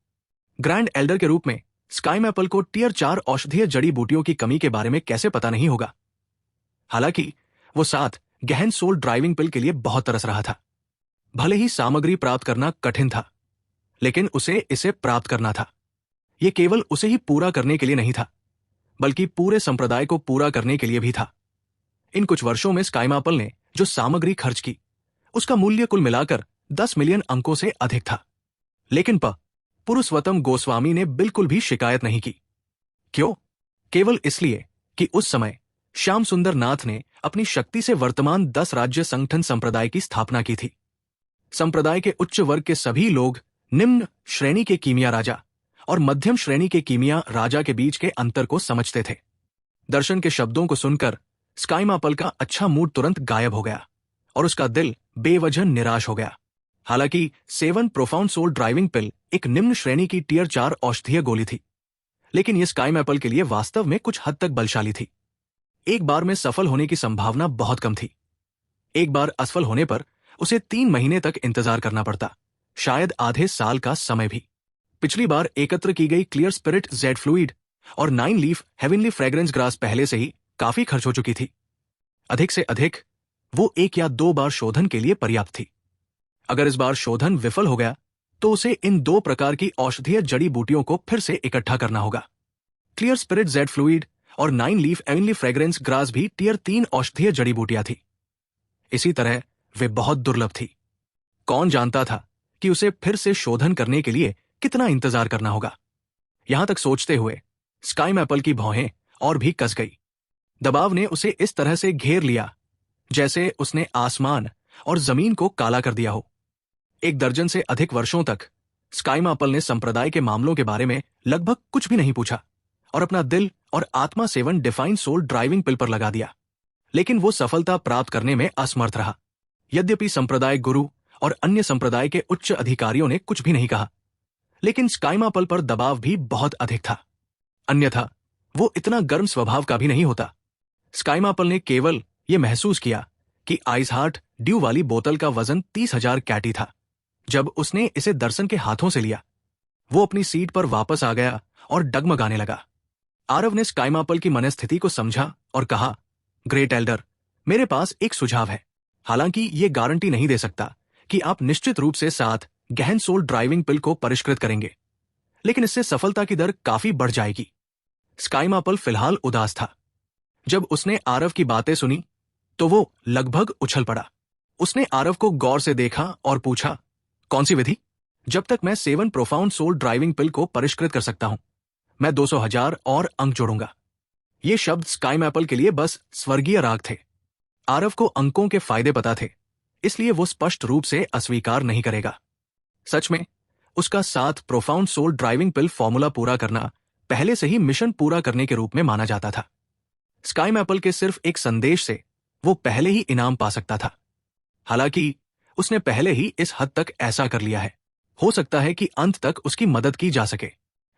ग्रैंड एल्डर के रूप में स्काई मैपल को टियर 4 औषधीय जड़ी बूटियों की कमी के बारे में कैसे पता नहीं होगा? हालांकि वो 7 गहन सोल ड्राइविंग पिल के लिए बहुत तरस रहा था। भले ही सामग्री प्राप्त करना कठिन था, लेकिन उसे इसे प्राप्त करना था। यह केवल उसे ही पूरा करने के लिए नहीं था, बल्कि पूरे संप्रदाय को पूरा करने के लिए भी था। इन कुछ वर्षों में स्काई मैपल ने जो सामग्री खर्च की, उसका मूल्य कुल मिलाकर 10 मिलियन अंकों से अधिक था। लेकिन पुरुषोत्तम गोस्वामी ने बिल्कुल भी शिकायत नहीं की। क्यों? केवल इसलिए कि उस समय श्याम सुंदर नाथ ने अपनी शक्ति से वर्तमान 10 राज्य संगठन संप्रदाय की स्थापना की थी। संप्रदाय के उच्च वर्ग के सभी लोग निम्न श्रेणी के कीमिया राजा और मध्यम श्रेणी के कीमिया राजा के बीच के अंतर को समझते थे। दर्शन के शब्दों को सुनकर स्काई मैपल का अच्छा मूड तुरंत गायब हो गया और उसका दिल बेवजह निराश हो गया। हालांकि 7 प्रोफाउंड सोल ड्राइविंग पिल एक निम्न श्रेणी की टियर 4 औषधीय गोली थी, लेकिन यह स्काई मैपल के लिए वास्तव में कुछ हद तक बलशाली थी। एक बार में सफल होने की संभावना बहुत कम थी। एक बार असफल होने पर उसे 3 महीने तक इंतजार करना पड़ता, शायद आधे साल का समय भी। पिछली बार एकत्र की गई क्लियर स्पिरिट जेड फ्लूइड और 9 लीफ हेवनली फ्रेग्रेंस ग्रास पहले से ही काफी खर्च हो चुकी थी। अधिक से अधिक वो 1 या 2 बार शोधन के लिए पर्याप्त थी। अगर इस बार शोधन विफल हो गया तो उसे इन 2 प्रकार की औषधीय जड़ी बूटियों को फिर से इकट्ठा करना होगा। क्लियर स्पिरिट जेड फ्लूइड और 9 लीफ हेवनली फ्रेग्रेंस ग्रास भी टियर 3 औषधीय जड़ी बूटियां थी। इसी तरह वे बहुत दुर्लभ थी। कौन जानता था कि उसे फिर से शोधन करने के लिए कितना इंतजार करना होगा? यहां तक सोचते हुए स्काई मैपल की भौहें और भी कस गई। दबाव ने उसे इस तरह से घेर लिया जैसे उसने आसमान और जमीन को काला कर दिया हो। 1 दर्जन से अधिक वर्षों तक स्काई मैपल ने संप्रदाय के मामलों के बारे में लगभग कुछ भी नहीं पूछा और अपना दिल और आत्मा 7 डिफाइंड सोल ड्राइविंग पिल पर लगा दिया। लेकिन वो सफलता प्राप्त करने में असमर्थ रहा। यद्यपि संप्रदाय गुरु और अन्य संप्रदाय के उच्च अधिकारियों ने कुछ भी नहीं कहा, लेकिन स्काई मैपल पर दबाव भी बहुत अधिक था। अन्यथा वो इतना गर्म स्वभाव का भी नहीं होता। स्काई मैपल ने केवल यह महसूस किया कि आइस हार्ट ड्यू वाली बोतल का वजन 30,000 कैटी था। जब उसने इसे दर्शन के हाथों से लिया, वो अपनी सीट पर वापस आ गया और डगमगाने लगा। आरव ने स्काई मैपल की मनस्थिति को समझा और कहा, ग्रेट एल्डर, मेरे पास एक सुझाव है। हालांकि ये गारंटी नहीं दे सकता कि आप निश्चित रूप से 7 गहन सोल ड्राइविंग पिल को परिष्कृत करेंगे, लेकिन इससे सफलता की दर काफी बढ़ जाएगी। स्काई मैपल फिलहाल उदास था। जब उसने आरव की बातें सुनी तो वो लगभग उछल पड़ा। उसने आरव को गौर से देखा और पूछा, कौन सी विधि? जब तक मैं 7 प्रोफाउंड सोल ड्राइविंग पिल को परिष्कृत कर सकता हूं, मैं 200,000 और अंक जोड़ूंगा। ये शब्द स्काई मैपल के लिए बस स्वर्गीय राग थे। आरव को अंकों के फायदे पता थे, इसलिए वो स्पष्ट रूप से अस्वीकार नहीं करेगा। सच में उसका 7 प्रोफाउंड सोल ड्राइविंग पिल फॉर्मूला पूरा करना पहले से ही मिशन पूरा करने के रूप में माना जाता था। स्काई मैपल के सिर्फ एक संदेश से वो पहले ही इनाम पा सकता था। हालांकि उसने पहले ही इस हद तक ऐसा कर लिया है। हो सकता है कि अंत तक उसकी मदद की जा सके।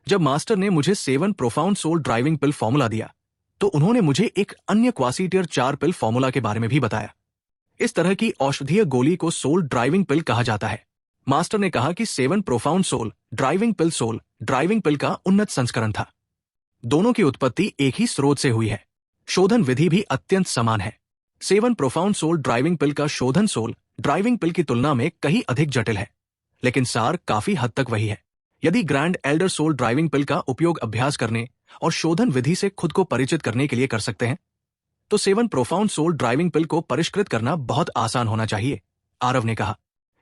जब मास्टर ने मुझे 7 प्रोफाउंड सोल ड्राइविंग पिल फॉर्मूला दिया तो उन्होंने मुझे एक अन्य क्वासीटियर 4 पिल फॉर्मूला के बारे में भी बताया। इस तरह की औषधीय गोली को सोल ड्राइविंग पिल कहा जाता है। मास्टर ने कहा कि 7 प्रोफाउंड सोल ड्राइविंग पिल का उन्नत संस्करण था। दोनों की उत्पत्ति एक ही स्रोत से हुई है। शोधन विधि भी अत्यंत समान है। 7 प्रोफाउंड सोल ड्राइविंग पिल का शोधन सोल ड्राइविंग पिल की तुलना में कहीं अधिक जटिल है, लेकिन सार काफी हद तक वही है। यदि ग्रैंड एल्डर सोल ड्राइविंग पिल का उपयोग अभ्यास करने और शोधन विधि से खुद को परिचित करने के लिए कर सकते हैं, तो 7 प्रोफाउंड सोल ड्राइविंग पिल को परिष्कृत करना बहुत आसान होना चाहिए, आरव ने कहा।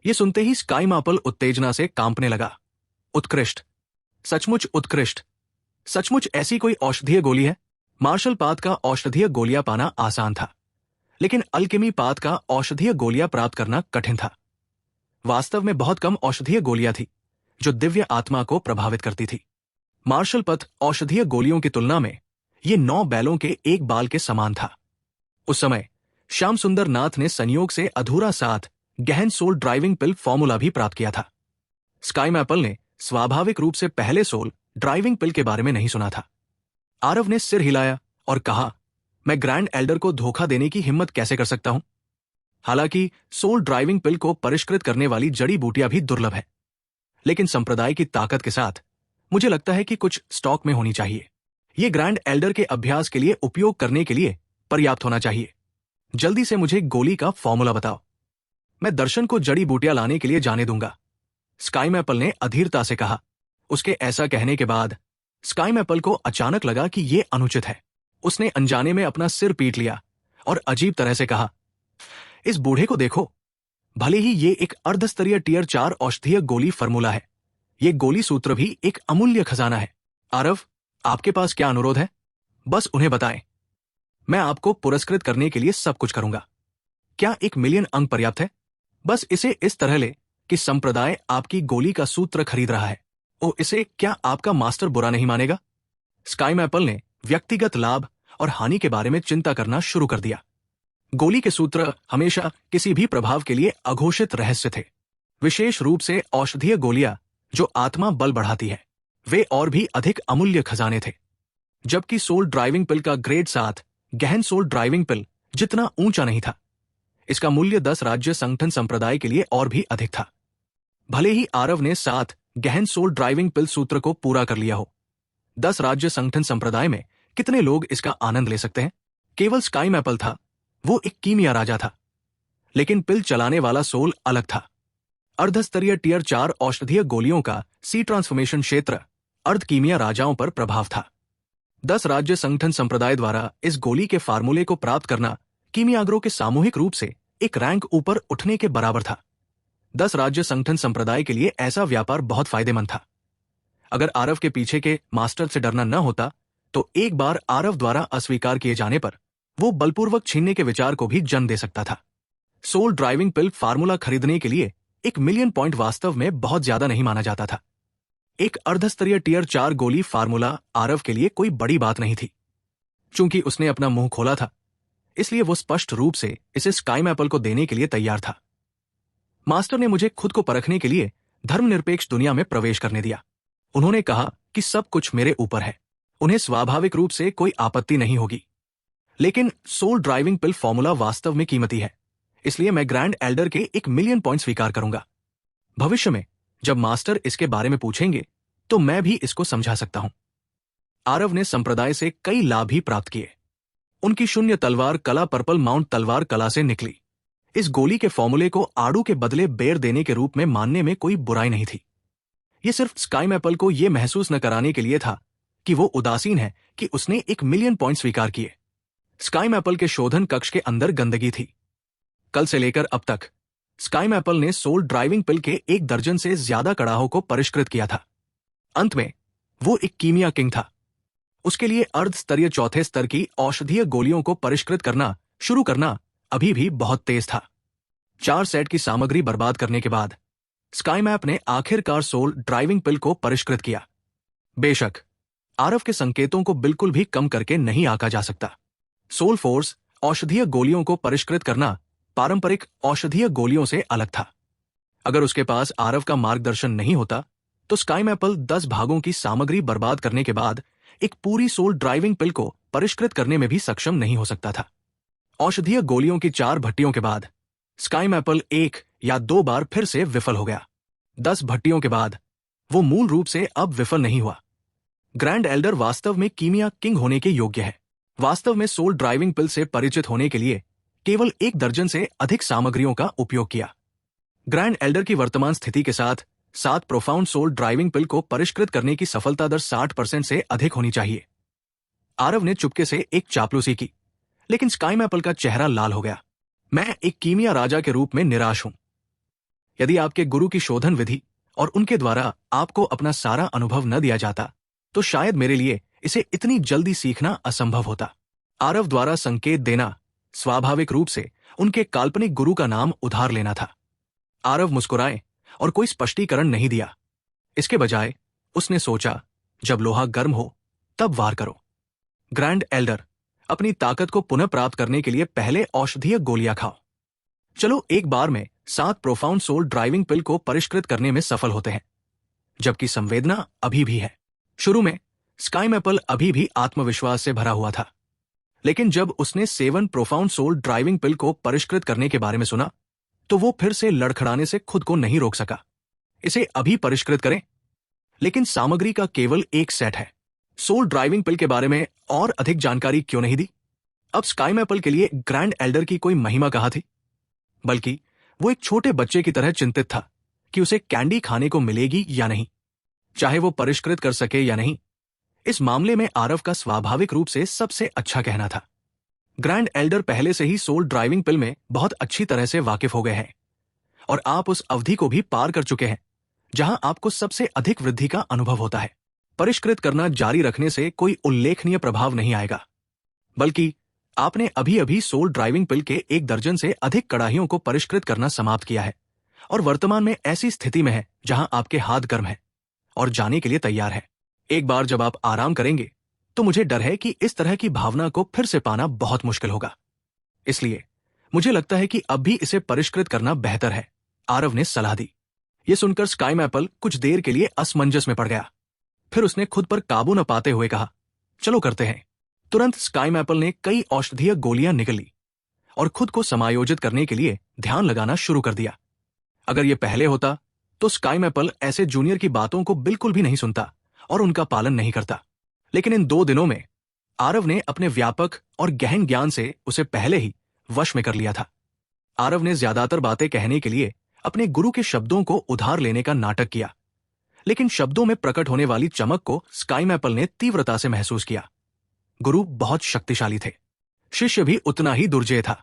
यह सुनते ही स्काई मैपल उत्तेजना से कांपने लगा। उत्कृष्ट, सचमुच उत्कृष्ट। सचमुच ऐसी कोई औषधीय गोली है? मार्शल पाथ का औषधीय गोलियां पाना आसान था, लेकिन अल्केमी पाथ का औषधीय गोलियां प्राप्त करना कठिन था। वास्तव में बहुत कम औषधीय गोलियां थी जो दिव्य आत्मा को प्रभावित करती थी। मार्शल पथ औषधीय गोलियों की तुलना में ये 9 बैलों के एक बाल के समान था। उस समय श्याम सुंदर नाथ ने संयोग से अधूरा 7 गहन सोल ड्राइविंग पिल फॉर्मूला भी प्राप्त किया था। स्काई मैपल ने स्वाभाविक रूप से पहले सोल ड्राइविंग पिल के बारे में नहीं सुना था। आरव ने सिर हिलाया और कहा, मैं ग्रैंड एल्डर को धोखा देने की हिम्मत कैसे कर सकता हूं? हालांकि सोल ड्राइविंग पिल को परिष्कृत करने वाली जड़ी बूटियां भी दुर्लभ है, लेकिन संप्रदाय की ताकत के साथ मुझे लगता है कि कुछ स्टॉक में होनी चाहिए। ये ग्रैंड एल्डर के अभ्यास के लिए उपयोग करने के लिए पर्याप्त होना चाहिए। जल्दी से मुझे गोली का फॉर्मूला बताओ। मैं दर्शन को जड़ी बूटियां लाने के लिए जाने दूंगा, स्काई मैपल ने अधीरता से कहा। उसके ऐसा कहने के बाद स्काई मैपल को अचानक लगा कि यह अनुचित है। उसने अनजाने में अपना सिर पीट लिया और अजीब तरह से कहा, इस बूढ़े को देखो। भले ही ये एक अर्धस्तरीय टियर 4 औषधीय गोली फॉर्मूला है, ये गोली सूत्र भी एक अमूल्य खजाना है। आरव, आपके पास क्या अनुरोध है? बस उन्हें बताएं। मैं आपको पुरस्कृत करने के लिए सब कुछ करूंगा। क्या 1 मिलियन अंक पर्याप्त है? बस इसे इस तरह ले कि संप्रदाय आपकी गोली का सूत्र खरीद रहा है। ओ, इसे क्या आपका मास्टर बुरा नहीं मानेगा? स्काई मैपल ने व्यक्तिगत लाभ और हानि के बारे में चिंता करना शुरू कर दिया। गोली के सूत्र हमेशा किसी भी प्रभाव के लिए अघोषित रहस्य थे, विशेष रूप से औषधीय गोलियां जो आत्मा बल बढ़ाती है, वे और भी अधिक अमूल्य खजाने थे। जबकि सोल ड्राइविंग पिल का ग्रेड 7 गहन सोल ड्राइविंग पिल जितना ऊंचा नहीं था, इसका मूल्य 10 राज्य संगठन संप्रदाय के लिए और भी अधिक था। भले ही आरव ने 7 गहन सोल ड्राइविंग पिल सूत्र को पूरा कर लिया हो, 10 राज्य संगठन संप्रदाय में कितने लोग इसका आनंद ले सकते हैं? केवल स्काई मैपल था, वो एक कीमिया राजा था, लेकिन पिल चलाने वाला सोल अलग था। अर्धस्तरीय टियर 4 औषधीय गोलियों का सी ट्रांसफॉर्मेशन क्षेत्र अर्ध कीमिया राजाओं पर प्रभाव था। 10 राज्य संगठन संप्रदाय द्वारा इस गोली के फार्मूले को प्राप्त करना कीमियागरों के सामूहिक रूप से एक रैंक ऊपर उठने के बराबर था। 10 राज्य संगठन संप्रदाय के लिए ऐसा व्यापार बहुत फायदेमंद था। अगर आरव के पीछे के मास्टर से डरना न होता तो एक बार आरव द्वारा अस्वीकार किए जाने पर वो बलपूर्वक छीनने के विचार को भी जन्म दे सकता था। सोल ड्राइविंग पिल फार्मूला खरीदने के लिए 1 मिलियन पॉइंट वास्तव में बहुत ज्यादा नहीं माना जाता था। एक अर्धस्तरीय टियर 4 गोली फार्मूला आरव के लिए कोई बड़ी बात नहीं थी। चूंकि उसने अपना मुंह खोला था, इसलिए वो स्पष्ट रूप से इसे स्काई मैपल को देने के लिए तैयार था। मास्टर ने मुझे खुद को परखने के लिए धर्मनिरपेक्ष दुनिया में प्रवेश करने दिया। उन्होंने कहा कि सब कुछ मेरे ऊपर है, उन्हें स्वाभाविक रूप से कोई आपत्ति नहीं होगी। लेकिन सोल ड्राइविंग पिल फॉर्मूला वास्तव में कीमती है, इसलिए मैं ग्रैंड एल्डर के 1 मिलियन पॉइंट स्वीकार करूंगा। भविष्य में जब मास्टर इसके बारे में पूछेंगे तो मैं भी इसको समझा सकता हूं। आरव ने संप्रदाय से कई लाभ भी प्राप्त किए। उनकी शून्य तलवार कला पर्पल माउंट तलवार कला से निकली। इस गोली के फॉर्मूले को आड़ू के बदले बेर देने के रूप में मानने में कोई बुराई नहीं थी। यह सिर्फ स्काई मैपल को यह महसूस न कराने के लिए था कि वो उदासीन है कि उसने 1 मिलियन पॉइंट स्वीकार किए। स्काई मैपल के शोधन कक्ष के अंदर गंदगी थी। कल से लेकर अब तक स्काई मैपल ने सोल ड्राइविंग पिल के 1 दर्जन से ज्यादा कड़ाहों को परिष्कृत किया था। अंत में वो एक कीमिया किंग था। उसके लिए अर्ध स्तरीय चौथे स्तर की औषधीय गोलियों को परिष्कृत करना शुरू करना अभी भी बहुत तेज था। 4 सेट की सामग्री बर्बाद करने के बाद स्काई मैप ने आखिरकार सोल ड्राइविंग पिल को परिष्कृत किया। बेशक आरव के संकेतों को बिल्कुल भी कम करके नहीं आंका जा सकता। सोल फोर्स औषधीय गोलियों को परिष्कृत करना पारंपरिक औषधीय गोलियों से अलग था। अगर उसके पास आरव का मार्गदर्शन नहीं होता तो स्काई मैपल 10 भागों की सामग्री बर्बाद करने के बाद एक पूरी सोल ड्राइविंग पिल को परिष्कृत करने में भी सक्षम नहीं हो सकता था। औषधीय गोलियों की 4 भट्टियों के बाद स्काई मैपल 1 या 2 बार फिर से विफल हो गया। 10 भट्टियों के बाद वो मूल रूप से अब विफल नहीं हुआ। ग्रैंड एल्डर वास्तव में कीमिया किंग होने के योग्य है। वास्तव में सोल ड्राइविंग पिल से परिचित होने के लिए केवल 1 दर्जन से अधिक सामग्रियों का उपयोग किया। ग्रैंड एल्डर की वर्तमान स्थिति के साथ 7 प्रोफाउंड सोल ड्राइविंग पिल को परिष्कृत करने की सफलता दर 60% से अधिक होनी चाहिए। आरव ने चुपके से एक चापलूसी की, लेकिन स्काई मैपल का चेहरा लाल हो गया। मैं एक कीमिया राजा के रूप में निराश हूं। यदि आपके गुरु की शोधन विधि और उनके द्वारा आपको अपना सारा अनुभव न दिया जाता तो शायद मेरे लिए इसे इतनी जल्दी सीखना असंभव होता। आरव द्वारा संकेत देना स्वाभाविक रूप से उनके काल्पनिक गुरु का नाम उधार लेना था। आरव मुस्कुराए और कोई स्पष्टीकरण नहीं दिया। इसके बजाय उसने सोचा, जब लोहा गर्म हो तब वार करो। ग्रैंड एल्डर, अपनी ताकत को पुनः प्राप्त करने के लिए पहले औषधीय गोलियां खाओ। चलो एक बार में 7 प्रोफाउंड सोल ड्राइविंग पिल को परिष्कृत करने में सफल होते हैं, जबकि संवेदना अभी भी है। शुरू में स्काई मैपल अभी भी आत्मविश्वास से भरा हुआ था, लेकिन जब उसने 7 प्रोफाउंड सोल ड्राइविंग पिल को परिष्कृत करने के बारे में सुना तो वो फिर से लड़खड़ाने से खुद को नहीं रोक सका। इसे अभी परिष्कृत करें, लेकिन सामग्री का केवल 1 सेट है। सोल ड्राइविंग पिल के बारे में और अधिक जानकारी क्यों नहीं दी? अब स्काई मैपल के लिए ग्रैंड एल्डर की कोई महिमा कहाँ थी? बल्कि वो एक छोटे बच्चे की तरह चिंतित था कि उसे कैंडी खाने को मिलेगी या नहीं, चाहे वो परिष्कृत कर सके या नहीं। इस मामले में आरव का स्वाभाविक रूप से सबसे अच्छा कहना था। ग्रैंड एल्डर पहले से ही सोल ड्राइविंग पिल में बहुत अच्छी तरह से वाकिफ हो गए हैं और आप उस अवधि को भी पार कर चुके हैं जहां आपको सबसे अधिक वृद्धि का अनुभव होता है। परिष्कृत करना जारी रखने से कोई उल्लेखनीय प्रभाव नहीं आएगा, बल्कि आपने अभी अभी सोल ड्राइविंग पिल के 1 दर्जन से अधिक कड़ाहियों को परिष्कृत करना समाप्त किया है और वर्तमान में ऐसी स्थिति में है जहां आपके हाथ गर्म है और जाने के लिए तैयार है। एक बार जब आप आराम करेंगे तो मुझे डर है कि इस तरह की भावना को फिर से पाना बहुत मुश्किल होगा। इसलिए मुझे लगता है कि अब भी इसे परिष्कृत करना बेहतर है, आरव ने सलाह दी। यह सुनकर स्काई मैपल कुछ देर के लिए असमंजस में पड़ गया। फिर उसने खुद पर काबू न पाते हुए कहा, चलो करते हैं। तुरंत स्काई मैपल ने कई औषधीय गोलियां निकली और खुद को समायोजित करने के लिए ध्यान लगाना शुरू कर दिया। अगर यह पहले होता तो स्काई मैपल ऐसे जूनियर की बातों को बिल्कुल भी नहीं सुनता और उनका पालन नहीं करता, लेकिन इन 2 दिनों में आरव ने अपने व्यापक और गहन ज्ञान से उसे पहले ही वश में कर लिया था। आरव ने ज्यादातर बातें कहने के लिए अपने गुरु के शब्दों को उधार लेने का नाटक किया, लेकिन शब्दों में प्रकट होने वाली चमक को स्काई मैपल ने तीव्रता से महसूस किया। गुरु बहुत शक्तिशाली थे, शिष्य भी उतना ही दुर्जय था।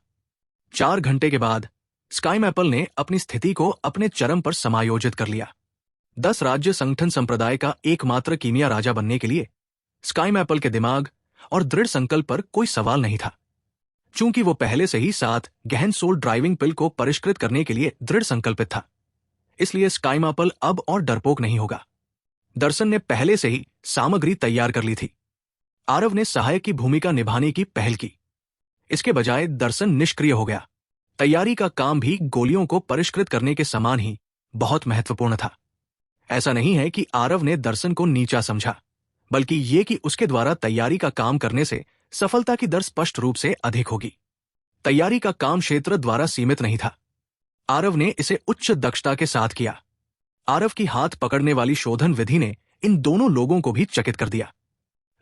4 घंटे के बाद स्काई मैपल ने अपनी स्थिति को अपने चरम पर समायोजित कर लिया। 10 राज्य संगठन संप्रदाय का एकमात्र कीमिया राजा बनने के लिए स्काई मैपल के दिमाग और दृढ़ संकल्प पर कोई सवाल नहीं था। चूंकि वो पहले से ही 7 गहन सोल ड्राइविंग पिल को परिष्कृत करने के लिए दृढ़ संकल्पित था, इसलिए स्काई मैपल अब और डरपोक नहीं होगा। दर्शन ने पहले से ही सामग्री तैयार कर ली थी। आरव ने सहायक की भूमिका निभाने की पहल की। इसके बजाय दर्शन निष्क्रिय हो गया। तैयारी का काम भी गोलियों को परिष्कृत करने के समान ही बहुत महत्वपूर्ण था। ऐसा नहीं है कि आरव ने दर्शन को नीचा समझा, बल्कि ये कि उसके द्वारा तैयारी का काम करने से सफलता की दर स्पष्ट रूप से अधिक होगी। तैयारी का काम क्षेत्र द्वारा सीमित नहीं था। आरव ने इसे उच्च दक्षता के साथ किया। आरव की हाथ पकड़ने वाली शोधन विधि ने इन दोनों लोगों को भी चकित कर दिया।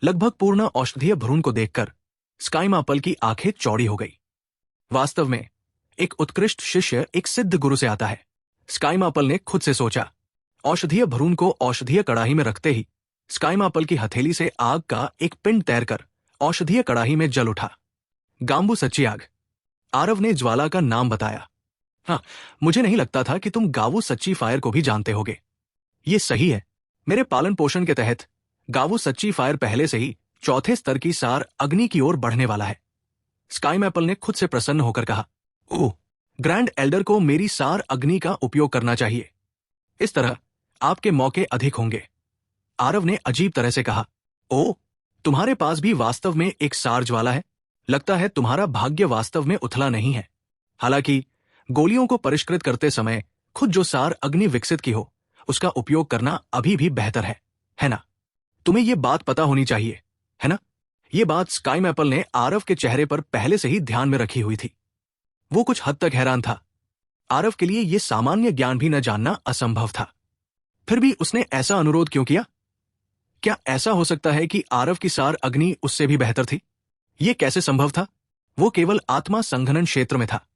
लगभग पूर्ण औषधीय भ्रूण को देखकर स्काई मैपल की आंखें चौड़ी हो गई। वास्तव में एक उत्कृष्ट शिष्य एक सिद्ध गुरु से आता है, स्काई मैपल ने खुद से सोचा। औषधीय भ्रूण को औषधीय कड़ाही में रखते ही स्काईमापल की हथेली से आग का एक पिंड तैरकर औषधीय कड़ाही में जल उठा। गांबू सच्ची आग। आरव ने ज्वाला का नाम बताया। हाँ, मुझे नहीं लगता था कि तुम गावू सच्ची फायर को भी जानते होगे। ये सही है। मेरे पालन पोषण के तहत गावू सच्ची फायर पहले से ही चौथे स्तर की सार अग्नि की ओर बढ़ने वाला है। स्काईमैपल ने खुद से प्रसन्न होकर कहा, ओह, ग्रैंड एल्डर को मेरी सार अग्नि का उपयोग करना चाहिए। इस तरह आपके मौके अधिक होंगे। आरव ने अजीब तरह से कहा, ओह, तुम्हारे पास भी वास्तव में एक सार ज्वाला है। लगता है तुम्हारा भाग्य वास्तव में उथला नहीं है। हालांकि गोलियों को परिष्कृत करते समय खुद जो सार अग्नि विकसित की हो उसका उपयोग करना अभी भी बेहतर है ना? तुम्हें यह बात पता होनी चाहिए, है ना? यह बात स्काईमैपल ने आरव के चेहरे पर पहले से ही ध्यान में रखी हुई थी। वो कुछ हद तक हैरान था। आरव के लिए यह सामान्य ज्ञान भी न जानना असंभव था। फिर भी उसने ऐसा अनुरोध क्यों किया? क्या ऐसा हो सकता है कि आरव की सार अग्नि उससे भी बेहतर थी? यह कैसे संभव था? वो केवल आत्मा संघनन क्षेत्र में था।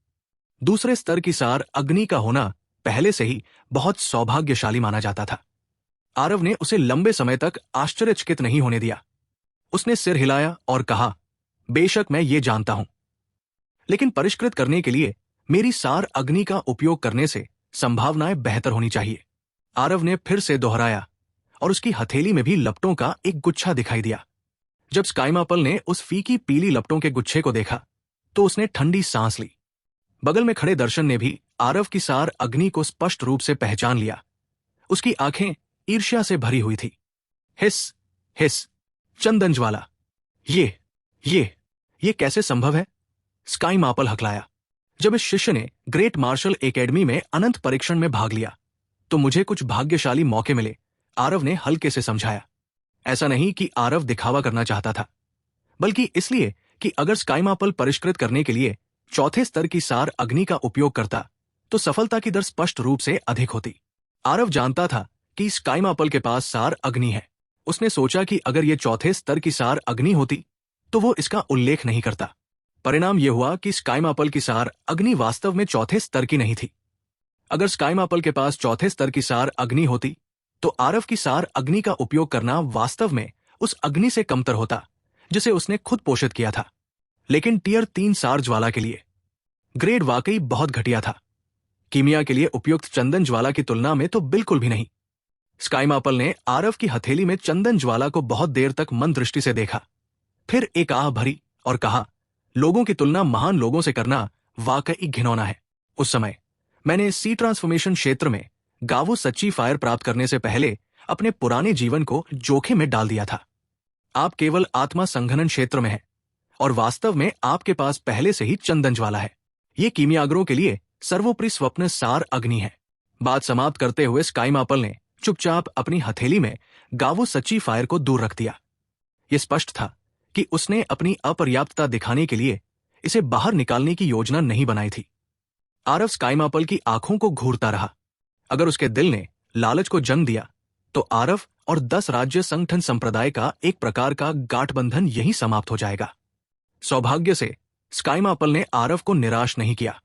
दूसरे स्तर की सार अग्नि का होना पहले से ही बहुत सौभाग्यशाली माना जाता था। आरव ने उसे लंबे समय तक आश्चर्यचकित नहीं होने दिया। उसने सिर हिलाया और कहा, बेशक मैं ये जानता हूं, लेकिन परिष्कृत करने के लिए मेरी सार अग्नि का उपयोग करने से संभावनाएं बेहतर होनी चाहिए। आरव ने फिर से दोहराया और उसकी हथेली में भी लपटों का एक गुच्छा दिखाई दिया। जब स्काईमैपल ने उस फीकी पीली लपटों के गुच्छे को देखा तो उसने ठंडी सांस ली। बगल में खड़े दर्शन ने भी आरव की सार अग्नि को स्पष्ट रूप से पहचान लिया। उसकी आंखें ईर्ष्या से भरी हुई थी। हिस हिस, चंदन ज्वाला, ये कैसे संभव है? स्काईमैपल हकलाया। जब इस शिष्य ने ग्रेट मार्शल एकेडमी में अनंत परीक्षण में भाग लिया तो मुझे कुछ भाग्यशाली मौके मिले, आरव ने हल्के से समझाया। ऐसा नहीं कि आरव दिखावा करना चाहता था, बल्कि इसलिए कि अगर स्काईमैपल परिष्कृत करने के लिए चौथे स्तर की सार अग्नि का उपयोग करता तो सफलता की दर स्पष्ट रूप से अधिक होती। आरव जानता था कि स्काईमैपल के पास सार अग्नि है। उसने सोचा कि अगर यह चौथे स्तर की सार अग्नि होती तो वो इसका उल्लेख नहीं करता। परिणाम यह हुआ कि स्काईमैपल की सार अग्नि वास्तव में चौथे स्तर की नहीं थी। अगर स्काईमैपल के पास चौथे स्तर की सार अग्नि होती तो आरव की सार अग्नि का उपयोग करना वास्तव में उस अग्नि से कमतर होता जिसे उसने खुद पोषित किया था। लेकिन टियर 3 सार ज्वाला के लिए ग्रेड वाकई बहुत घटिया था। कीमिया के लिए उपयुक्त चंदन ज्वाला की तुलना में तो बिल्कुल भी नहीं। स्काईमैपल ने आरव की हथेली में चंदन ज्वाला को बहुत देर तक मन दृष्टि से देखा, फिर एक आह भरी और कहा, लोगों की तुलना महान लोगों से करना वाकई घिनौना है। उस समय मैंने सी ट्रांसफॉर्मेशन क्षेत्र में गावू सच्ची फायर प्राप्त करने से पहले अपने पुराने जीवन को जोखिम में डाल दिया था। आप केवल आत्मा संघनन क्षेत्र में हैं और वास्तव में आपके पास पहले से ही चंदन ज्वाला है। ये कीमियागरों के लिए सर्वोपरि स्वप्न सार अग्नि है। बात समाप्त करते हुए स्काईमैपल ने चुपचाप अपनी हथेली में गावू सच्ची फायर को दूर रख दिया। यह स्पष्ट था कि उसने अपनी अपर्याप्तता दिखाने के लिए इसे बाहर निकालने की योजना नहीं बनाई थी। आरव स्काईमैपल की आंखों को घूरता रहा। अगर उसके दिल ने लालच को जन्म दिया तो आरव और 10 राज्य संगठन संप्रदाय का एक प्रकार का गाठबंधन यहीं समाप्त हो जाएगा। सौभाग्य से स्काईमैपल ने आरव को निराश नहीं किया।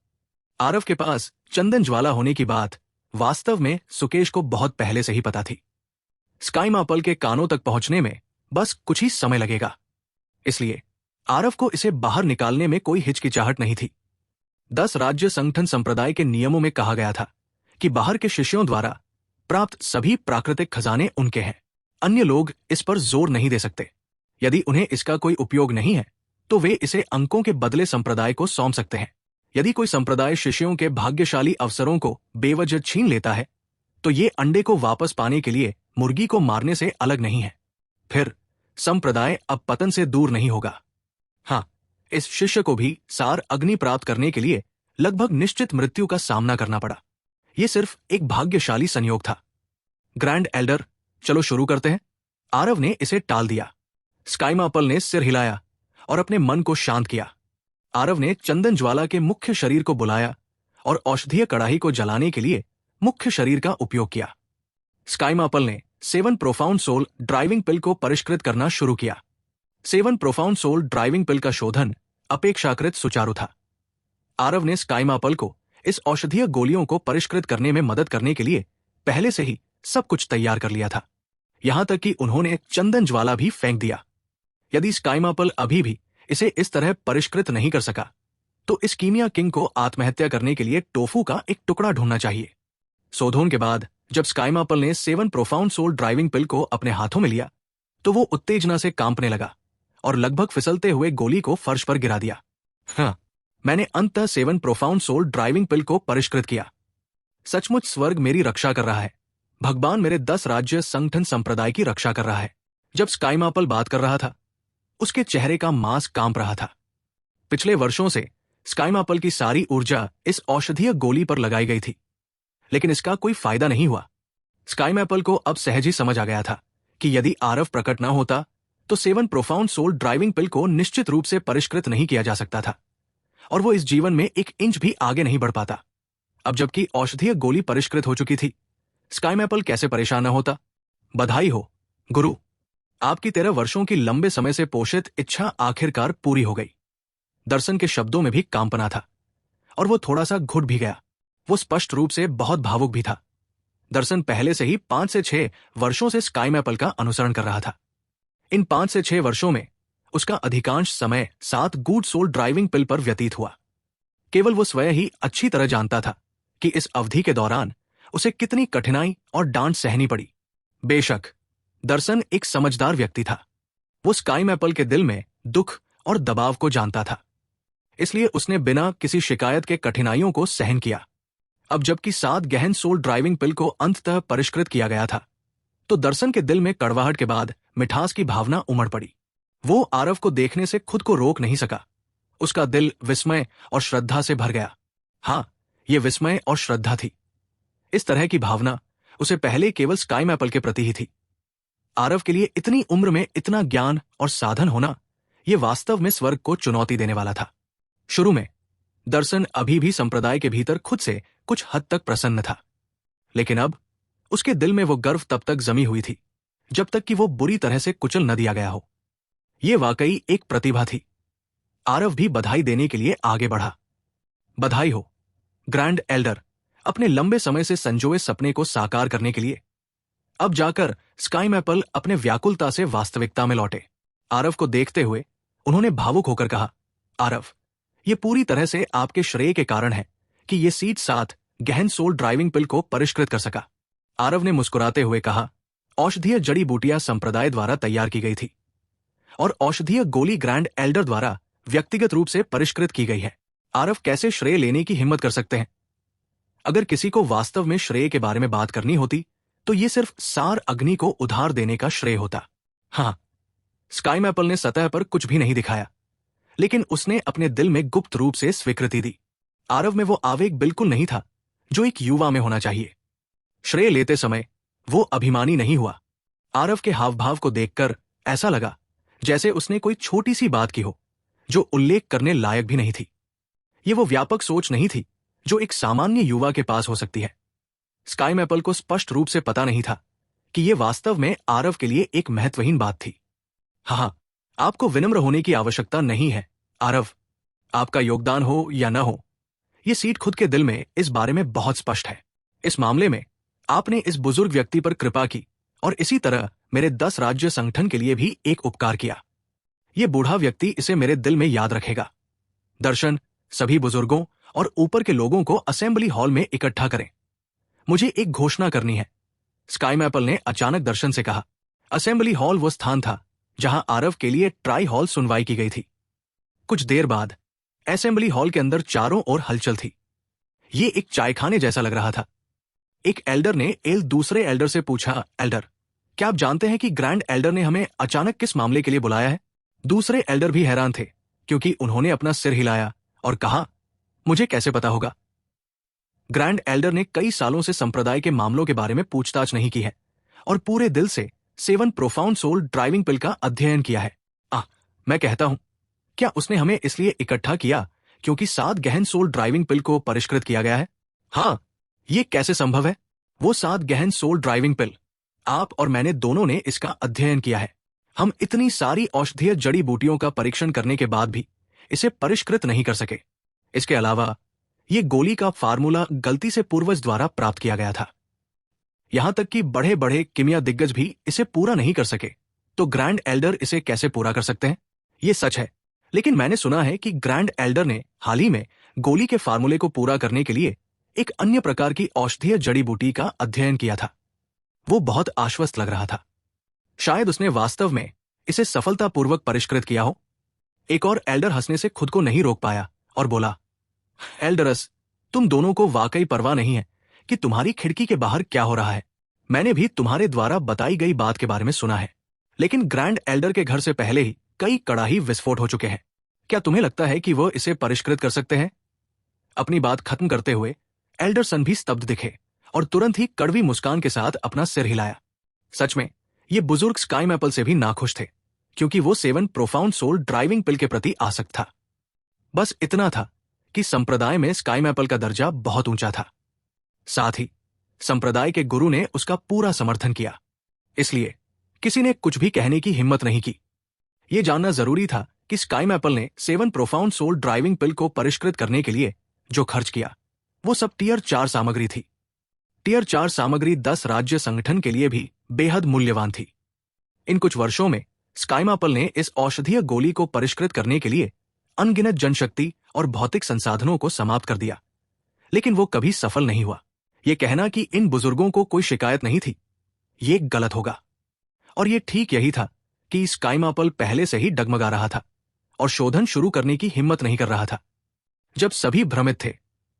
आरव के पास चंदन ज्वाला होने की बात वास्तव में सुकेश को बहुत पहले से ही पता थी। स्काईमैपल के कानों तक पहुंचने में बस कुछ ही समय लगेगा, इसलिए आरव को इसे बाहर निकालने में कोई हिचकिचाहट नहीं थी। 10 राज्य संगठन संप्रदाय के नियमों में कहा गया था कि बाहर के शिष्यों द्वारा प्राप्त सभी प्राकृतिक खजाने उनके हैं। अन्य लोग इस पर जोर नहीं दे सकते। यदि उन्हें इसका कोई उपयोग नहीं है तो वे इसे अंकों के बदले संप्रदाय को सौंप सकते हैं। यदि कोई संप्रदाय शिष्यों के भाग्यशाली अवसरों को बेवजह छीन लेता है तो ये अंडे को वापस पाने के लिए मुर्गी को मारने से अलग नहीं है। फिर संप्रदाय अब पतन से दूर नहीं होगा। हाँ, इस शिष्य को भी सार अग्नि प्राप्त करने के लिए लगभग निश्चित मृत्यु का सामना करना पड़ा। यह सिर्फ एक भाग्यशाली संयोग था। ग्रैंड एल्डर, चलो शुरू करते हैं। आरव ने इसे टाल दिया। स्काईमैपल ने सिर हिलाया और अपने मन को शांत किया। आरव ने चंदन ज्वाला के मुख्य शरीर को बुलाया और औषधीय कड़ाही को जलाने के लिए मुख्य शरीर का उपयोग किया। स्काईमैपल ने 7 प्रोफाउंड सोल ड्राइविंग पिल को परिष्कृत करना शुरू किया। 7 प्रोफाउंड सोल ड्राइविंग पिल का शोधन अपेक्षाकृत सुचारू था। आरव ने स्काईमैपल को इस औषधीय गोलियों को परिष्कृत करने में मदद करने के लिए पहले से ही सब कुछ तैयार कर लिया था। यहां तक कि उन्होंने चंदन ज्वाला भी फेंक दिया। यदि स्काईमापल अभी भी इसे इस तरह परिष्कृत नहीं कर सका, तो इस कीमिया किंग को आत्महत्या करने के लिए टोफू का एक टुकड़ा ढूंढना चाहिए। शोधों के बाद जब स्काईमापल ने 7 प्रोफाउंड सोल ड्राइविंग पिल को अपने हाथों में लिया, तो वो उत्तेजना से कांपने लगा और लगभग फिसलते हुए गोली को फर्श पर गिरा दिया। हाँ, मैंने अंततः 7 प्रोफाउंड सोल ड्राइविंग पिल को परिष्कृत किया। सचमुच स्वर्ग मेरी रक्षा कर रहा है। भगवान मेरे 10 राज्य संगठन संप्रदाय की रक्षा कर रहा है। जब स्काईमापल बात कर रहा था, उसके चेहरे का मांस कांप रहा था। पिछले वर्षों से स्काईमापल की सारी ऊर्जा इस औषधीय गोली पर लगाई गई थी, लेकिन इसका कोई फायदा नहीं हुआ। स्काईमापल को अब सहज ही समझ आ गया था कि यदि आरव प्रकट न होता, तो 7 प्रोफाउंड सोल ड्राइविंग पिल को निश्चित रूप से परिष्कृत नहीं किया जा सकता था, और वो इस जीवन में 1 इंच भी आगे नहीं बढ़ पाता। अब जबकि औषधीय गोली परिष्कृत हो चुकी थी, स्काईमापल कैसे परेशान न होता। बधाई हो गुरु, आपकी 13 वर्षों की लंबे समय से पोषित इच्छा आखिरकार पूरी हो गई। दर्शन के शब्दों में भी कांपना था, और वो थोड़ा सा घुट भी गया। वो स्पष्ट रूप से बहुत भावुक भी था। दर्शन पहले से ही 5 से 6 वर्षों से स्काईमापल का अनुसरण कर रहा था। इन 5 से 6 वर्षों में उसका अधिकांश समय 7 गुड सोल ड्राइविंग पिल पर व्यतीत हुआ। केवल वो स्वयं ही अच्छी तरह जानता था कि इस अवधि के दौरान उसे कितनी कठिनाई और डांट सहनी पड़ी। बेशक दर्शन एक समझदार व्यक्ति था। वो स्काईमापल के दिल में दुख और दबाव को जानता था, इसलिए उसने बिना किसी शिकायत के कठिनाइयों को सहन किया। अब जबकि 7 गहन सोल ड्राइविंग पिल को अंततः परिष्कृत किया गया था, तो दर्शन के दिल में कड़वाहट के बाद मिठास की भावना उमड़ पड़ी। वो आरव को देखने से खुद को रोक नहीं सका। उसका दिल विस्मय और श्रद्धा से भर गया। हाँ, ये विस्मय और श्रद्धा थी। इस तरह की भावना उसे पहले केवल स्काईमापल के प्रति ही थी। आरव के लिए इतनी उम्र में इतना ज्ञान और साधन होना, यह वास्तव में स्वर्ग को चुनौती देने वाला था। शुरू में दर्शन अभी भी संप्रदाय के भीतर खुद से कुछ हद तक प्रसन्न था, लेकिन अब उसके दिल में वो गर्व तब तक जमी हुई थी जब तक कि वो बुरी तरह से कुचल न दिया गया हो। ये वाकई एक प्रतिभा थी। आरव भी बधाई देने के लिए आगे बढ़ा। बधाई हो ग्रैंड एल्डर, अपने लंबे समय से संजोए सपने को साकार करने के लिए। अब जाकर स्काईमापल अपने व्याकुलता से वास्तविकता में लौटे। आरव को देखते हुए उन्होंने भावुक होकर कहा, आरव, ये पूरी तरह से आपके श्रेय के कारण है कि ये सीट 7 गहन सोल ड्राइविंग पिल को परिष्कृत कर सका। आरव ने मुस्कुराते हुए कहा, औषधीय जड़ी बूटियां संप्रदाय द्वारा तैयार की गई थी और औषधीय गोली ग्रैंड एल्डर द्वारा व्यक्तिगत रूप से परिष्कृत की गई है। आरव कैसे श्रेय लेने की हिम्मत कर सकते हैं? अगर किसी को वास्तव में श्रेय के बारे में बात करनी होती, तो ये सिर्फ सार अग्नि को उधार देने का श्रेय होता। हाँ, स्काईमापल ने सतह पर कुछ भी नहीं दिखाया, लेकिन उसने अपने दिल में गुप्त रूप से स्वीकृति दी। आरव में वो आवेग बिल्कुल नहीं था जो एक युवा में होना चाहिए। श्रेय लेते समय वो अभिमानी नहीं हुआ। आरव के हावभाव को देखकर ऐसा लगा जैसे उसने कोई छोटी सी बात की हो जो उल्लेख करने लायक भी नहीं थी। ये वो व्यापक सोच नहीं थी जो एक सामान्य युवा के पास हो सकती है। स्काईमापल को स्पष्ट रूप से पता नहीं था कि यह वास्तव में आरव के लिए एक महत्वहीन बात थी। हाँ, आपको विनम्र होने की आवश्यकता नहीं है आरव। आपका योगदान हो या न हो, यह सीट खुद के दिल में इस बारे में बहुत स्पष्ट है। इस मामले में आपने इस बुजुर्ग व्यक्ति पर कृपा की और इसी तरह मेरे 10 राज्य संगठन के लिए भी एक उपकार किया। यह बूढ़ा व्यक्ति इसे मेरे दिल में याद रखेगा। दर्शन, सभी बुजुर्गों और ऊपर के लोगों को असेंबली हॉल में इकट्ठा करें। मुझे एक घोषणा करनी है, स्काईमापल ने अचानक दर्शन से कहा। असेंबली हॉल वो स्थान था जहां आरव के लिए ट्राई हॉल सुनवाई की गई थी। कुछ देर बाद असेंबली हॉल के अंदर चारों ओर हलचल थी। ये एक चायखाने जैसा लग रहा था। एक एल्डर ने दूसरे एल्डर से पूछा, एल्डर, क्या आप जानते हैं कि ग्रैंड एल्डर ने हमें अचानक किस मामले के लिए बुलाया है? दूसरे एल्डर भी हैरान थे, क्योंकि उन्होंने अपना सिर हिलाया और कहा, मुझे कैसे पता होगा? ग्रैंड एल्डर ने कई सालों से संप्रदाय के मामलों के बारे में पूछताछ नहीं की है और पूरे दिल से 7 प्रोफाउंड सोल ड्राइविंग पिल का अध्ययन किया है। मैं कहता हूं, क्या उसने हमें इसलिए इकट्ठा किया क्योंकि 7 गहन सोल ड्राइविंग पिल को परिष्कृत किया गया है? हाँ, ये कैसे संभव है? वो 7 गहन सोल ड्राइविंग पिल, आप और मैंने दोनों ने इसका अध्ययन किया है। हम इतनी सारी औषधीय जड़ी बूटियों का परीक्षण करने के बाद भी इसे परिष्कृत नहीं कर सके। इसके अलावा ये गोली का फार्मूला गलती से पूर्वज द्वारा प्राप्त किया गया था। यहां तक कि बड़े बड़े किमिया दिग्गज भी इसे पूरा नहीं कर सके, तो ग्रैंड एल्डर इसे कैसे पूरा कर सकते हैं? ये सच है, लेकिन मैंने सुना है कि ग्रैंड एल्डर ने हाल ही में गोली के फार्मूले को पूरा करने के लिए एक अन्य प्रकार की औषधीय जड़ी बूटी का अध्ययन किया था। वो बहुत आश्वस्त लग रहा था। शायद उसने वास्तव में इसे सफलतापूर्वक परिष्कृत किया हो। एक और एल्डर हंसने से खुद को नहीं रोक पाया और बोला, एल्डरस, तुम दोनों को वाकई परवाह नहीं है कि तुम्हारी खिड़की के बाहर क्या हो रहा है। मैंने भी तुम्हारे द्वारा बताई गई बात के बारे में सुना है, लेकिन ग्रैंड एल्डर के घर से पहले ही कई कड़ाही विस्फोट हो चुके हैं। क्या तुम्हें लगता है कि वह इसे परिष्कृत कर सकते हैं? अपनी बात खत्म करते हुए एल्डरसन भी स्तब्ध दिखे और तुरंत ही कड़वी मुस्कान के साथ अपना सिर हिलाया। सच में ये बुजुर्ग स्काई मैपल से भी नाखुश थे, क्योंकि वो 7 प्रोफाउंड सोल ड्राइविंग पिल के प्रति आसक्त था। बस इतना था कि संप्रदाय में स्काई मैपल का दर्जा बहुत ऊंचा था। साथ ही संप्रदाय के गुरु ने उसका पूरा समर्थन किया, इसलिए किसी ने कुछ भी कहने की हिम्मत नहीं की। यह जानना जरूरी था कि स्काई मैपल ने 7 प्रोफाउंड सोल ड्राइविंग पिल को परिष्कृत करने के लिए जो खर्च किया, वो सब टियर 4 सामग्री थी। टियर 4 सामग्री 10 राज्य संगठन के लिए भी बेहद मूल्यवान थी। इन कुछ वर्षों में स्काई मैपल ने इस औषधीय गोली को परिष्कृत करने के लिए अनगिनत जनशक्ति और भौतिक संसाधनों को समाप्त कर दिया, लेकिन वो कभी सफल नहीं हुआ। यह कहना कि इन बुजुर्गों को कोई शिकायत नहीं थी, ये गलत होगा। और ये ठीक यही था कि स्काई मैपल पहले से ही डगमगा रहा था और शोधन शुरू करने की हिम्मत नहीं कर रहा था। जब सभी भ्रमित थे,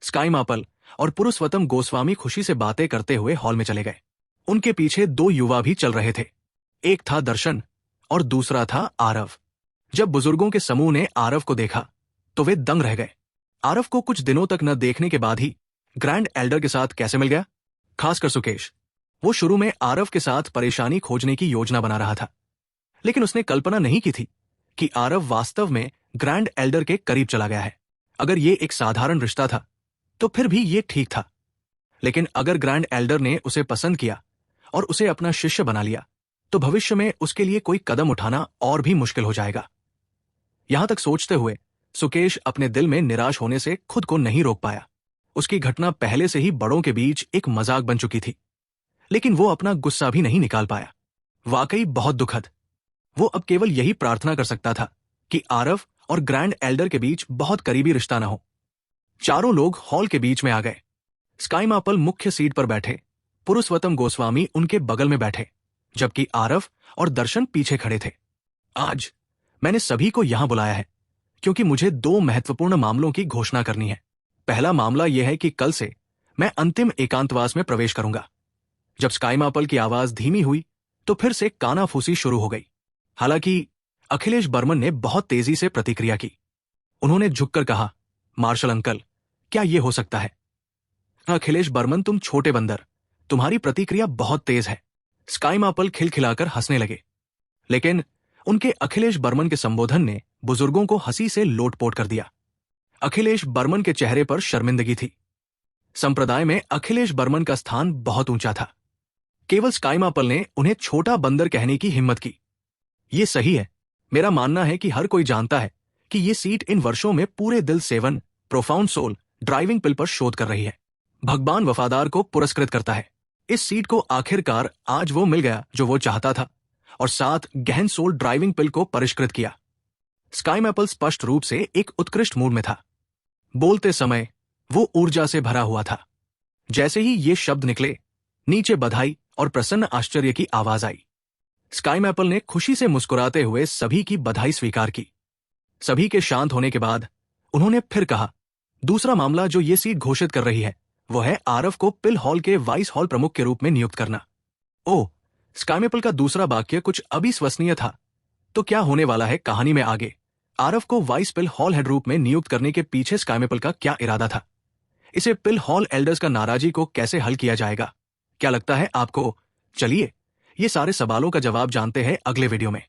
स्काई मैपल और पुरुषोत्तम गोस्वामी खुशी से बातें करते हुए हॉल में चले गए। उनके पीछे 2 युवा भी चल रहे थे। एक था दर्शन और दूसरा था आरव। जब बुजुर्गों के समूह ने आरव को देखा तो वे दंग रह गए। आरव को कुछ दिनों तक न देखने के बाद ही ग्रैंड एल्डर के साथ कैसे मिल गया? खासकर सुकेश। वो शुरू में आरव के साथ परेशानी खोजने की योजना बना रहा था, लेकिन उसने कल्पना नहीं की थी कि आरव वास्तव में ग्रैंड एल्डर के करीब चला गया है। अगर ये एक साधारण रिश्ता था तो फिर भी ये ठीक था, लेकिन अगर ग्रैंड एल्डर ने उसे पसंद किया और उसे अपना शिष्य बना लिया तो भविष्य में उसके लिए कोई कदम उठाना और भी मुश्किल हो जाएगा। यहां तक सोचते हुए सुकेश अपने दिल में निराश होने से खुद को नहीं रोक पाया। उसकी घटना पहले से ही बड़ों के बीच एक मजाक बन चुकी थी, लेकिन वो अपना गुस्सा भी नहीं निकाल पाया। वाकई बहुत दुखद। वो अब केवल यही प्रार्थना कर सकता था कि आरव और ग्रैंड एल्डर के बीच बहुत करीबी रिश्ता न हो। चारों लोग हॉल के बीच में आ गए। स्काई मैपल मुख्य सीट पर बैठे, पुरुषोत्तम गोस्वामी उनके बगल में बैठे, जबकि आरव और दर्शन पीछे खड़े थे। आज मैंने सभी को यहां बुलाया है क्योंकि मुझे 2 महत्वपूर्ण मामलों की घोषणा करनी है। पहला मामला यह है कि कल से मैं अंतिम एकांतवास में प्रवेश करूंगा। जब स्काई मैपल की आवाज धीमी हुई तो फिर से कानाफूसी शुरू हो गई। हालांकि अखिलेश बर्मन ने बहुत तेजी से प्रतिक्रिया की। उन्होंने झुककर कहा, मार्शल अंकल, क्या यह हो सकता है? अखिलेश बर्मन, तुम छोटे बंदर, तुम्हारी प्रतिक्रिया बहुत तेज है। स्काई मैपल खिलखिलाकर हंसने लगे, लेकिन उनके अखिलेश बर्मन के संबोधन ने बुजुर्गों को हंसी से लोटपोट कर दिया। अखिलेश बर्मन के चेहरे पर शर्मिंदगी थी। संप्रदाय में अखिलेश बर्मन का स्थान बहुत ऊंचा था। केवल स्काई मैपल ने उन्हें छोटा बंदर कहने की हिम्मत की। ये सही है। मेरा मानना है कि हर कोई जानता है कि ये सीट इन वर्षों में पूरे दिल 7 प्रोफाउंड सोल ड्राइविंग पिल पर शोध कर रही है। भगवान वफादार को पुरस्कृत करता है। इस सीट को आखिरकार आज वो मिल गया जो वो चाहता था, और साथ गहन सोल ड्राइविंग पिल को परिष्कृत किया। स्काई मैपल स्पष्ट रूप से एक उत्कृष्ट मूड में था। बोलते समय वो ऊर्जा से भरा हुआ था। जैसे ही ये शब्द निकले, नीचे बधाई और प्रसन्न आश्चर्य की आवाज आई। स्काई मैपल ने खुशी से मुस्कुराते हुए सभी की बधाई स्वीकार की। सभी के शांत होने के बाद उन्होंने फिर कहा, दूसरा मामला जो ये सीट घोषित कर रही है वो है आरव को पिल हॉल के वाइस हॉल प्रमुख के रूप में नियुक्त करना। ओह, स्काई मैपल का दूसरा वाक्य कुछ अविश्वसनीय था। तो क्या होने वाला है कहानी में आगे? आरव को वाइस पिल हॉल हेड रूप में नियुक्त करने के पीछे स्काई मैपल का क्या इरादा था? इसे पिल हॉल एल्डर्स का नाराजी को कैसे हल किया जाएगा? क्या लगता है आपको? चलिए, ये सारे सवालों का जवाब जानते हैं अगले वीडियो में।